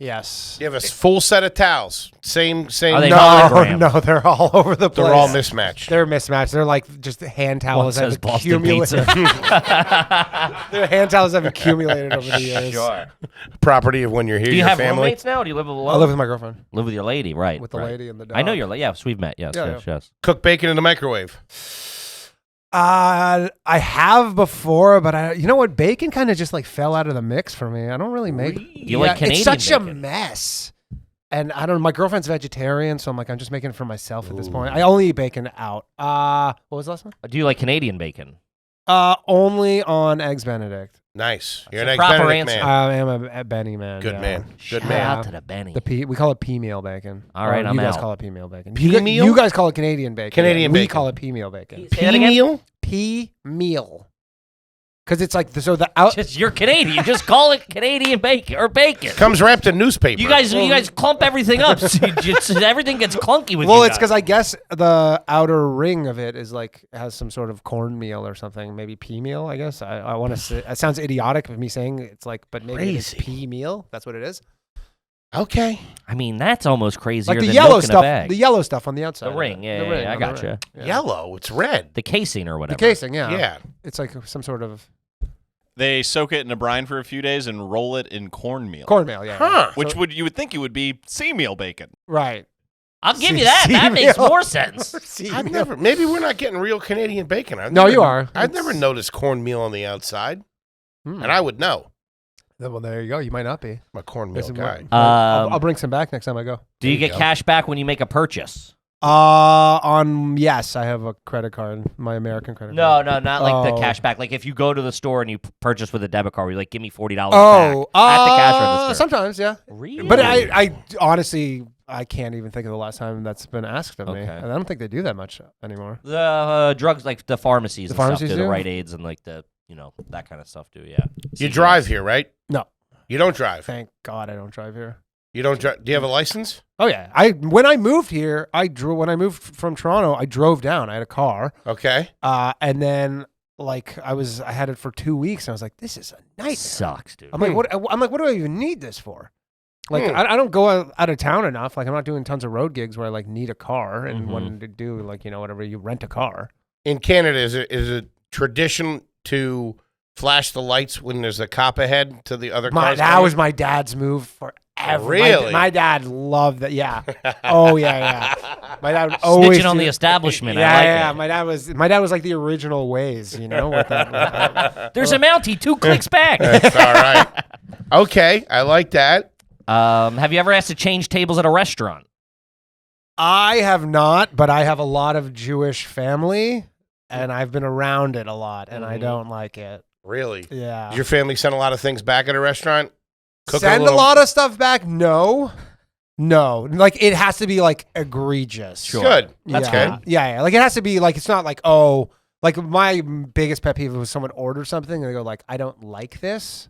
Yes. You have a full set of towels. Same. Are they No, monogram? no, they're all over the place. They're all mismatched. They're mismatched. They're like just hand One towels that says have Boston accumulated. Pizza. They're hand towels that have accumulated over the years. Sure. Property of when you're here. Do you your have family. roommates now? Or do you live alone? I live with my girlfriend. Live with your lady, right? With the right. lady and the dog. I know your lady. Yeah, so we've met. Yes, Yeah, yes, yes. Cook bacon in the microwave. I have before, but you know what? Bacon kind of just like fell out of the mix for me. I don't really make. You like Canadian It's such a bacon. mess. And I don't know. My girlfriend's vegetarian, so I'm like, I'm just making it for myself at this point. I only eat bacon out. What was the last one? Do you like Canadian bacon? Only on Eggs Benedict. Nice. You're an a egg proper Benedict answer. man. I am a Benny man. Good yeah. man. Good Shout man. out to the Benny. We call it pea meal bacon. All right, Or I'm you guys out. call it pea meal bacon. Pea meal? You guys call it Canadian bacon. Canadian We bacon. call it pea meal bacon. Say that again? meal? Pea meal. Because it's like the out. Just you're Canadian. Just call it Canadian bacon or bacon. Comes wrapped in newspaper. You guys clump everything up. Everything gets clunky with you. Well, it's guys. because I guess the outer ring of it is like has some sort of cornmeal or something, maybe pea meal. I guess I want to say it sounds idiotic of me saying it's like, but maybe it's Crazy. pea meal. That's what it is. Okay. I mean, that's almost crazier Like the than yellow milk in a stuff, bag. the yellow stuff on the outside. The of it. ring, yeah, The yeah, ring yeah, I on the gotcha. ring. Yeah. Yellow. It's red. The casing or whatever. The casing, yeah. Yeah. It's like some sort of They soak it in a brine for a few days and roll it in cornmeal. cornmeal, yeah. Huh. Which you would think it would be sea meal bacon. Right. I'll give you that. That makes Sea-meal. more sense. I've never. Maybe we're not getting real Canadian bacon. No, you are. I've never noticed cornmeal on the outside, Hmm. and I would know. Well, there you go. You might not be. I'm a cornmeal This is guy. what- I'll bring some back next time I go. Do you There you get go. cash back when you make a purchase? Yes, I have a credit card, my American credit No, card. no, not like the Oh. cash back. Like if you go to the store and you purchase with a debit card, you're like, give me $40 Oh, back at the cash register. sometimes, yeah. Really? But I honestly, I can't even think of the last time that's been asked of me. Okay. And I don't think they do that much anymore. The drugs, like the pharmacies, The and stuff pharmacies do, the do? Rite Aids and like the, that kind of stuff too. Yeah. You drive here, right? No. You don't drive. Thank God I don't drive here. You don't drive. Do you have a license? Oh yeah, when I moved here, when I moved from Toronto, I drove down. I had a car, Okay. and then like I had it for 2 weeks, and I was like, this is a nightmare. Sucks, dude. I'm like, what do I even need this for? Like I don't go out of town enough. Like I'm not doing tons of road gigs where I like need a car and wanting to do like whatever you rent a car. In Canada, is it tradition to flash the lights when there's a cop ahead to the other cars? That was my dad's move forever. Really? My dad loved that. Yeah. Oh yeah. My dad would always Snitching on the establishment. Yeah, I like yeah. My dad was like the original Waze, with that. There's a Mountie 2 clicks back. That's all right. Okay, I like that. Have you ever asked to change tables at a restaurant? I have not, but I have a lot of Jewish family, and I've been around it a lot, and I don't like it. Really? Yeah. Does your family send a lot of things back at a restaurant? Send a lot of stuff back? No. Like it has to be like egregious. Sure. Good. That's yeah. good. Yeah. Like it has to be like, it's not like, oh, like my biggest pet peeve was someone ordered something and they go like, I don't like this.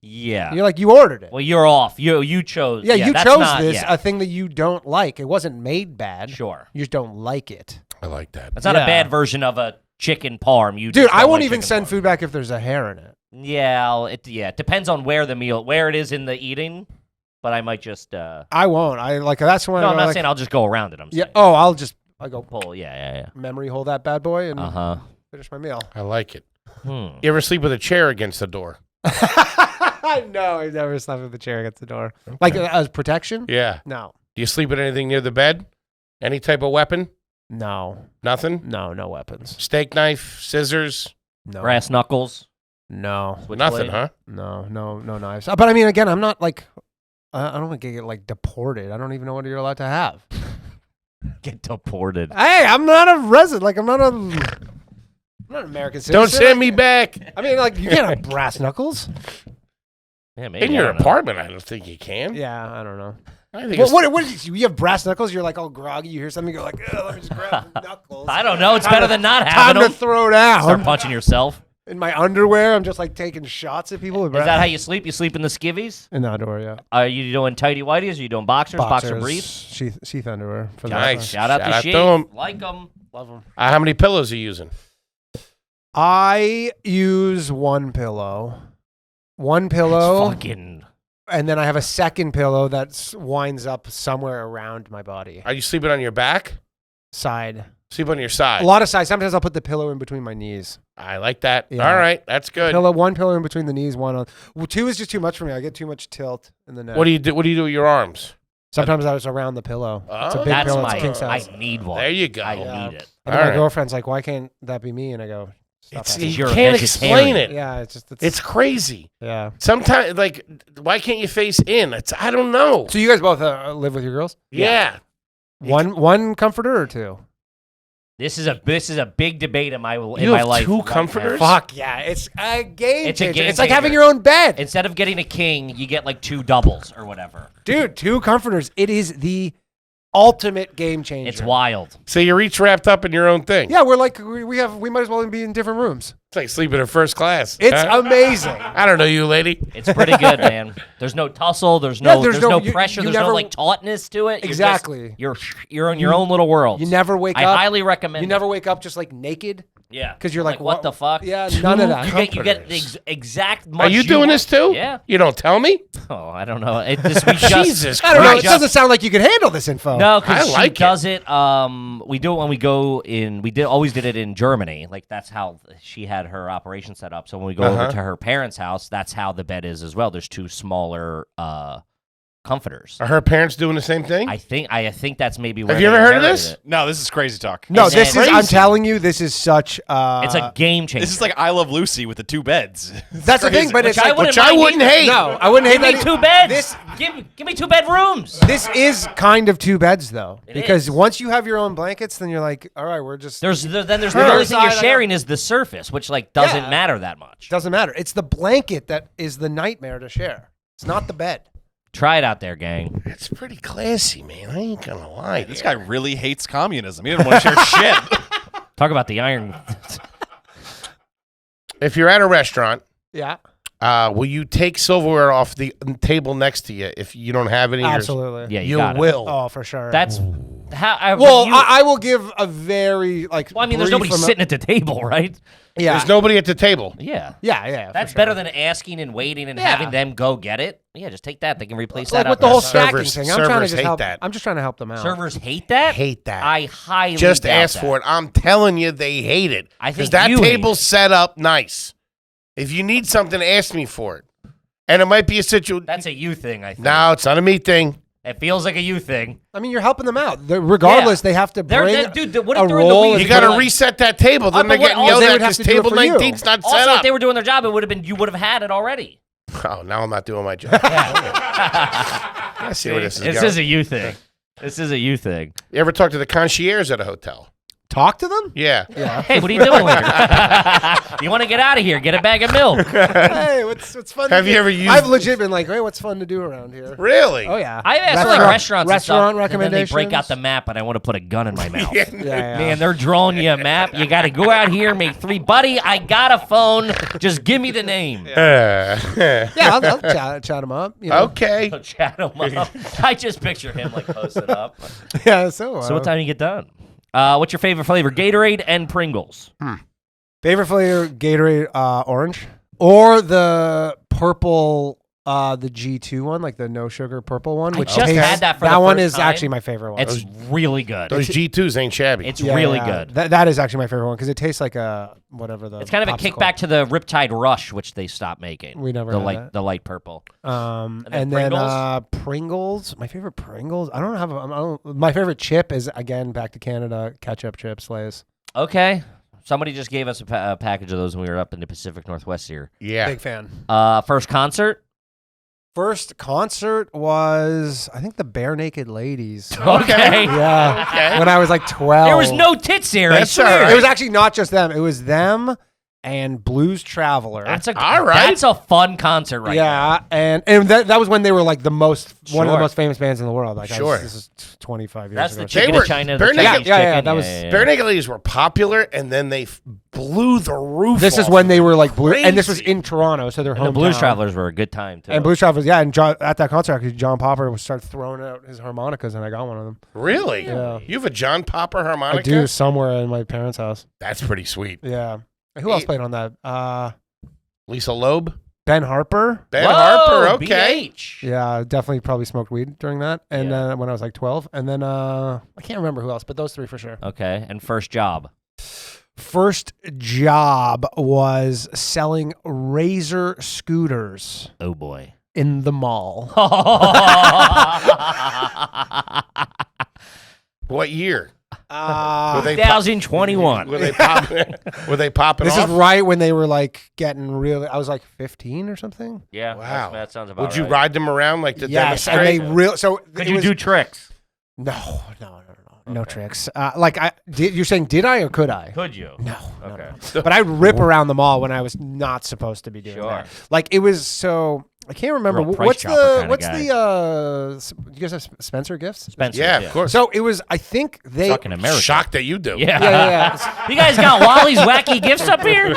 Yeah. And you're like, you ordered it. Well, you're off. You chose. Yeah, you that's chose not, this, yeah. a thing that you don't like. It wasn't made bad. Sure. You just don't like it. I like that. It's not a bad version of a chicken parm. Dude, I won't even send food back if there's a hair in it. Yeah, it depends on where it is in the eating. But I might just. I won't. I like that's when. No, I'm not saying I'll just go around it. I'm saying. Yeah. Oh, I go pull. Yeah. Memory hole that bad boy and finish my meal. I like it. Hmm. You ever sleep with a chair against the door? No, I've never slept with the chair against the door. Okay. Like as protection? Yeah. No. Do you sleep with anything near the bed? Any type of weapon? No. Nothing? No weapons. Steak knife, scissors? No. Brass knuckles? No. Nothing, huh? No knives. But I mean, again, I'm not like, I don't want to get like deported. I don't even know what you're allowed to have. Get deported. Hey, I'm not a resident. Like I'm not an American citizen. Don't send me back. I mean, like you can't have brass knuckles. Yeah, maybe. In your apartment, I don't think you can. Yeah, I don't know. I think What is you have brass knuckles? You're like all groggy. You hear something, you're like, let me just grab the knuckles. I don't know. It's better than not having Time them. to throw down. Start punching yourself. In my underwear, I'm just like taking shots at people with brass. Is that how you sleep? You sleep in the skivvies? In the underwear, yeah. Are you doing tighty whities? Are you doing boxers? Boxer briefs? Sheath underwear. For Nice. Shout out to Sheath. Like them. Love them. How many pillows are you using? I use one pillow. Fucking. And then I have a second pillow that winds up somewhere around my body. Are you sleeping on your back? Side. Sleep on your side. A lot of sides. Sometimes I'll put the pillow in between my knees. I like that. Yeah. All right. That's good. One pillow in between the knees, one on. Well, two is just too much for me. I get too much tilt in the neck. What do you do with your arms? Sometimes I was around the pillow. It's a big That's pillow. my. It's king size. I need one. There you go. I need it. And my girlfriend's like, "Why can't that be me?" And I go, "Stop asking." You You're a can't explain vegetarian. it. Yeah, It's crazy. yeah. Sometimes, like, why can't you face in? I don't know. So you guys both live with your girls? Yeah. One comforter or two? This is a big debate in my You my have life. two right now. comforters? Fuck yeah! It's a game It's a changer. game It's like changer. having your own bed, Instead of getting a king, you get like 2 doubles or whatever. dude. Two comforters. It is the ultimate game changer. It's wild. So you're each wrapped up in your own thing. Yeah, we're like we might as well be in different rooms. It's like sleeping in first class. It's huh? amazing. I don't know you, lady. It's pretty good, man. There's no tussle. There's no pressure. you There's never- no like tautness to it. Exactly. You're in your own little world. You never wake I up. highly recommend. You never wake up just like naked. Yeah. Because you're like, what the fuck? Yeah, none of that. You get the exact. Are Much you doing this too? Yeah. You don't tell me? Oh, I don't know. We just, Jesus I don't know. It Christ. doesn't sound like you could handle this info. No, because I like she does it. We do it when we go in. Always did it in Germany. Like that's how she had her operation set up. So when we go over to her parents' house, that's how the bed is as well. There's 2 smaller comforters. Are her parents doing the same thing? I think that's maybe where Have you they ever heard of inherited this? it. No, this is crazy talk. No, It's this is. crazy. I'm telling you, this is such. It's a game changer. This is like I Love Lucy with the 2 beds. That's the thing, but Which it's I like, wouldn't which I mind wouldn't either. hate. no, I wouldn't hate Give me that. 2 beds. This Give me 2 bedrooms. this is kind of 2 beds though, It because is. once you have your own blankets, then you're like, all right, we're just. There's the only thing Side, you're I sharing is the surface, which like doesn't Yeah. matter that much. Doesn't matter. It's the blanket that is the nightmare to share. It's not the bed. Try it out there, gang. It's pretty classy, man. I ain't gonna lie. This guy really hates communism. He didn't want to share shit. Talk about the iron. If you're at a restaurant, Yeah, will you take silverware off the table next to you if you don't have any? absolutely. Yeah, You got it. will. Oh, for sure. That's I will give a very like. Well, I mean, there's nobody sitting at the table, right? Yeah, there's nobody at the table. Yeah. That's better than asking and waiting and having them go get it. Yeah, just take that. They can replace that. Like with the whole stacking Servers- thing. I'm trying to servers just hate help. that. I'm just trying to help them out. Servers hate that. Hate that. I highly just doubt ask that. for it. I'm telling you, they hate it. I think that you hate table's set up nice. If you need something, ask me for it. And it might be a situation. That's a you thing, I think. No, it's not a me thing. It feels like a you thing. I mean, you're helping them out. Regardless, they have to bring dude, what a if they're in the roll. weeds? You got to reset that table. Then but they're getting what- yelled they at would have because to do it table for you. 19's not set Also, up. if they were doing their job, it would have been you would have had it already. Oh, now I'm not doing my job. I see where this is This going. is a you thing. This is a you thing. You ever talk to the concierge at a hotel? Talk to them. Yeah. Hey, what are you doing later? You want to get out of here? Get a bag of milk. Hey, what's fun? Have to you do? ever used- I've legit been like, hey, what's fun to do around here? Really? Oh yeah. I asked for like restaurants and stuff, restaurant and then recommendations. they break out the map, and I want to put a gun in my mouth. Yeah. Man, they're drawing you a map. You got to go out here, make 3. Buddy, I got a phone. Just give me the name. Yeah, I'll chat them up. You know? Okay. So chat him up. I just picture him like posted up. Yeah. So What time do you get done? What's your favorite flavor? Gatorade and Pringles. favorite flavor? Gatorade orange or the purple. The G2 one, like the no sugar purple one. Which just had that for the one first is time. actually my favorite one. It's really good. Those G2s ain't shabby. It's really good. That is actually my favorite one because it tastes like a whatever the. It's kind of a popsicle. kickback to the Riptide Rush, which they stopped making. We never the had light, that. the light purple. And then then Pringles? Pringles. My favorite Pringles. I don't have. My favorite chip is again back to Canada. Ketchup chips, Lay's. Okay. Somebody just gave us a package of those when we were up in the Pacific Northwest here. Yeah. Big fan. First concert. First concert was I think the Bare Naked Ladies. Okay. Yeah. Okay. When I was like 12. There was no tits there. That's I swear. all right. It was actually not just them. It was them and Blues Traveler. All right. That's a fun concert, right? Yeah, and that was when they were like one of Sure. the most famous bands in the world. Like Sure. this is 25 years That's ago. the chicken were- in China. Bare The Naked- Chinese Yeah, chicken. that was- Bare Naked Ladies were popular, and then they blew the roof This is off. when they were like blue, and this was Crazy. in Toronto, so they're And the home. Blues Travelers were a good time too. And Blues Travelers, yeah, and at that concert, actually, John Popper started throwing out his harmonicas, and I got one of them. Really? Yeah. You have a John Popper harmonica? I do somewhere in my parents' house. That's pretty sweet. Yeah. Who else played on that? Lisa Loeb? Ben Harper. Ben Whoa, Harper, okay. BH. Yeah, definitely probably smoked weed during that, and then when I was like 12, and then I can't remember who else, but those three for sure. Okay, and first job. First job was selling Razor scooters Oh boy. in the mall. What year? Were they 2021. Were they popping? Were they popping This off? is right when they were like getting really. I was like 15 or something. Yeah. Wow. That sounds about Would you right. ride them around like the Yes, and demonstrate? they real. So Could it you was- do tricks? No, no tricks. Like you're saying, did I or could I? Could you? No. Okay. But I'd rip around the mall when I was not supposed to be doing Sure. that. Like it was so. I can't remember Real price what's chopper the kinda guy. you guys have Spencer gifts? Spencer. Yeah, of course. So it was. I think they. Fucking American. Shocked that you do. Yeah. Yeah. You guys got Wally's wacky gifts up here?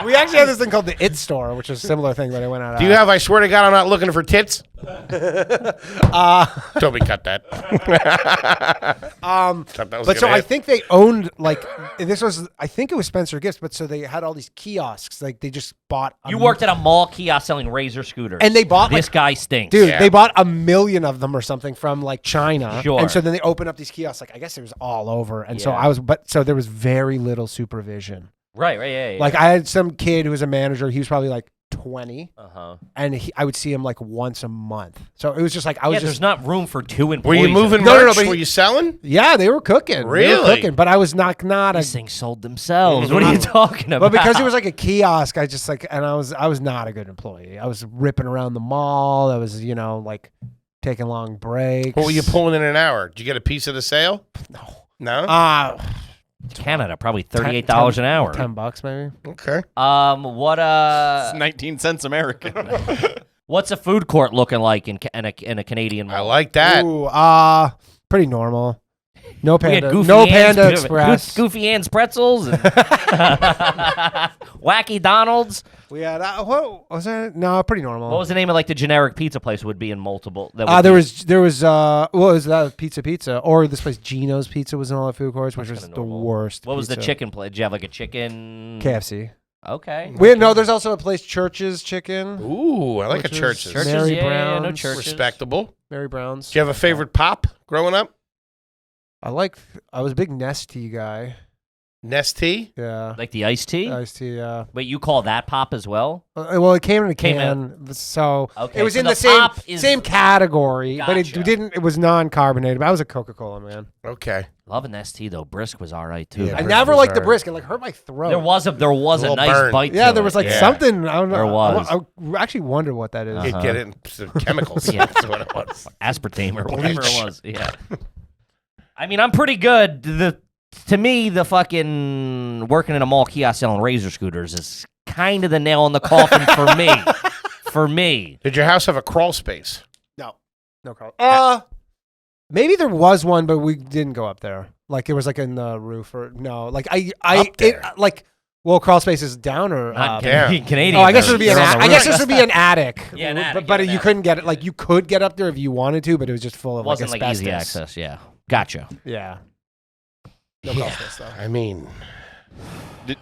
We actually had this thing called the It Store, which is a similar thing that I went out. Do you have, I swear to God, I'm not looking for tits? Toby, cut that. But so I think they owned like this was. I think it was Spencer Gifts, but so they had all these kiosks. Like they just bought. You worked at a mall kiosk selling Razor scooters. And they bought, This like- guy stinks. Dude, Yeah. they bought 1 million of them or something from like China. Sure. And so then they opened up these kiosks. Like I guess it was all over. And so Yeah. so there was very little supervision. Right, yeah. Like I had some kid who was a manager. He was probably like 20, Uh-huh. and I would see him like once a month. So it was just like I was Yeah, just. there's not room for 2 Were employees. you moving No, no, no, merch? but Were you selling? Yeah, they were cooking. They were Really? cooking, but I was not a. These things sold themselves. What are you talking about? But because it was like a kiosk, I just like, and I was not a good employee. I was ripping around the mall. I was, like taking long breaks. What were you pulling in an hour? Did you get a piece of the sale? No. No? Canada, probably $38 an hour. $10 maybe. Okay. What It's 19 cents American. what's a food court looking like in a Canadian mall? I like that. Ooh, pretty normal. No We had Panda. Goofy No Ann's- Panda Express. Goofy Ann's pretzels and Wacky Donald's. We had what was that? No, pretty normal. What was the name of like the generic pizza place would be in multiple? There was what was that? Pizza, or this place Gino's Pizza was in all the food courts, which was the worst. What was the pizza. chicken place? Did you have like a chicken? KFC. Okay. There's also a place Church's Chicken. Ooh, I like a Church's. Church's, Mary yeah, Brown's. no Church's. Respectable. Mary Brown's. Do you have a favorite pop growing up? I was a big Nestea guy. Nestea? Yeah. Like the iced tea? Iced tea, yeah. Wait, you call that pop as well? Well, it came in a Came can, so Okay, it was so in the the same pop is- same category, but it Gotcha. didn't. It was non-carbonated. But I was a Coca-Cola man. Okay. Loving iced tea though. Brisk was all right too. Yeah, I Brisk never was liked the alright. brisk. It hurt my throat. There was a little nice burn. bite. Yeah, to there it. was like Yeah. something. I don't know. There was. I actually wondered what that is. You'd get it in some chemicals. Yeah. That's what it was. aspartame or whatever Bleach. it was. Yeah. I mean, I'm pretty good. To me, the fucking working in a mall kiosk selling razor scooters is kind of the nail in the coffin for me. For me. Did your house have a crawl space? No, Carl. Maybe there was one, but we didn't go up there. Like it was like in the roof or no. Like Up there. crawl space is down or Not up. Yeah. Canadian. Oh, I guess it would be They're an. on the I guess roof. this would be an attic. Yeah, an attic, But yeah, an you attic. couldn't get it. Like you could get up there if you wanted to, but it was just full of Wasn't like like easy asbestos. access. Yeah. Gotcha. Yeah. No crawl space though. I mean,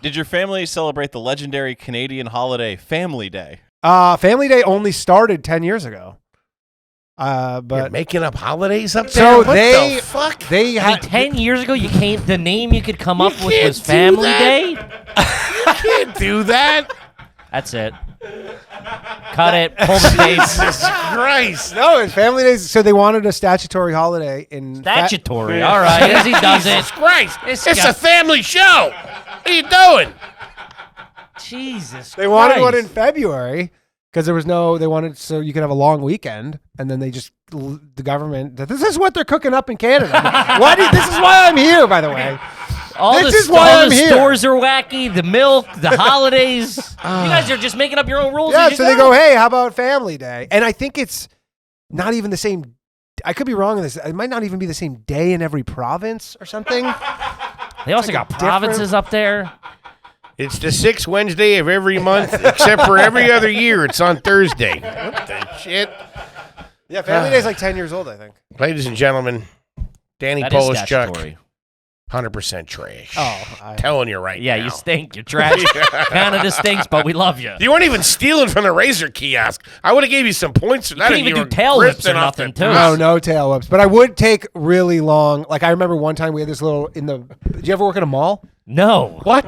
Did your family celebrate the legendary Canadian holiday Family Day? Family Day only started 10 years ago. you're But making up holidays up So there? What they- the fuck? they I mean, had 10 years ago, the name you could come up with can't was do Family that. Day? You can't do that. That's it. Cut it. Pull the tape. Jesus Christ. no, it's Family Days. So they wanted a statutory holiday in Statutory. All right. As he does Jesus it. Christ. This It's guy- a family show. What are you doing? Jesus They wanted one in Christ. February because there was no. They wanted so you could have a long weekend, and then they just the government. This is what they're cooking up in Canada. This is why I'm here, by the way. All This the, is why all I'm the here. stores are wacky. The milk, the holidays. You guys are just making up your own rules. Yeah, as you so they go, hey, how about Family Day? And I think it's not even the same. I could be wrong on this. It might not even be the same day in every province or something. They also got provinces up there. It's the 6th Wednesday of every month, except for every other year. It's on Thursday. What the shit? Yeah, Family Day is like 10 years old, I think. Ladies and gentlemen, Danny That is Polishchuk, statutory. 100% trash. Oh, Telling you right Yeah, now. you stink. You're trash. Canada stinks, but we love you. You weren't even stealing from the razor kiosk. I would have gave you some points for that. couldn't if even you do were tail whips grifting or off nothing, the too. top. No tail whips. But I would take really long. Like I remember one time we had this little Did you ever work at a mall? No. What?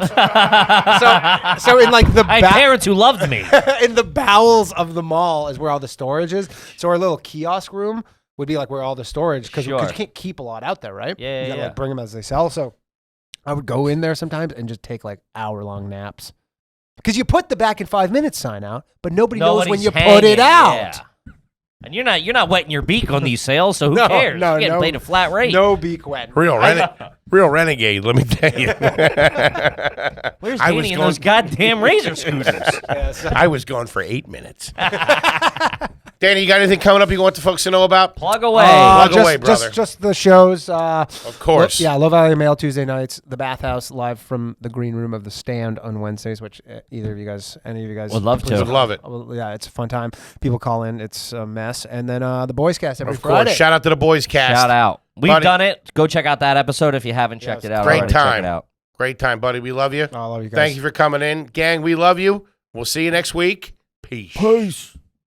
so in like the I had parents who loved me. in the bowels of the mall is where all the storage is. So our little kiosk room would be like where all the storage because Sure. you can't keep a lot out there, right? Yeah, you gotta yeah. like bring them as they sell. So I would go in there sometimes and just take like hour-long naps. Because you put the back in 5 minutes sign out, but nobody knows when Nobody's you put it hanging, out. yeah. And you're not wetting your beak on these sales, so who No, cares? no, You're getting no. paid a flat rate. No beak wet. Real renegade, let me tell you. Where's I was Danny and going- those goddamn razor scooters? I was going for 8 minutes. Danny, you got anything coming up you want the folks to know about? Plug away. Plug away, brother. Just the shows. Of course. Yeah, Low Valley Mail Tuesday nights. The Bathhouse live from the green room of the Stand on Wednesdays, which any of you guys Would love to. Would love it. Well, yeah, it's a fun time. People call in. It's a mess. And then the Boys Cast every Of Friday. course. Shout out to the Boys Cast. Shout out. We've Buddy. done it. Go check out that episode if you haven't checked it out Great already. Check time. it out. Great time, buddy. We love you. I love you guys. Thank you for coming in. Gang, we love you. We'll see you next week. Peace.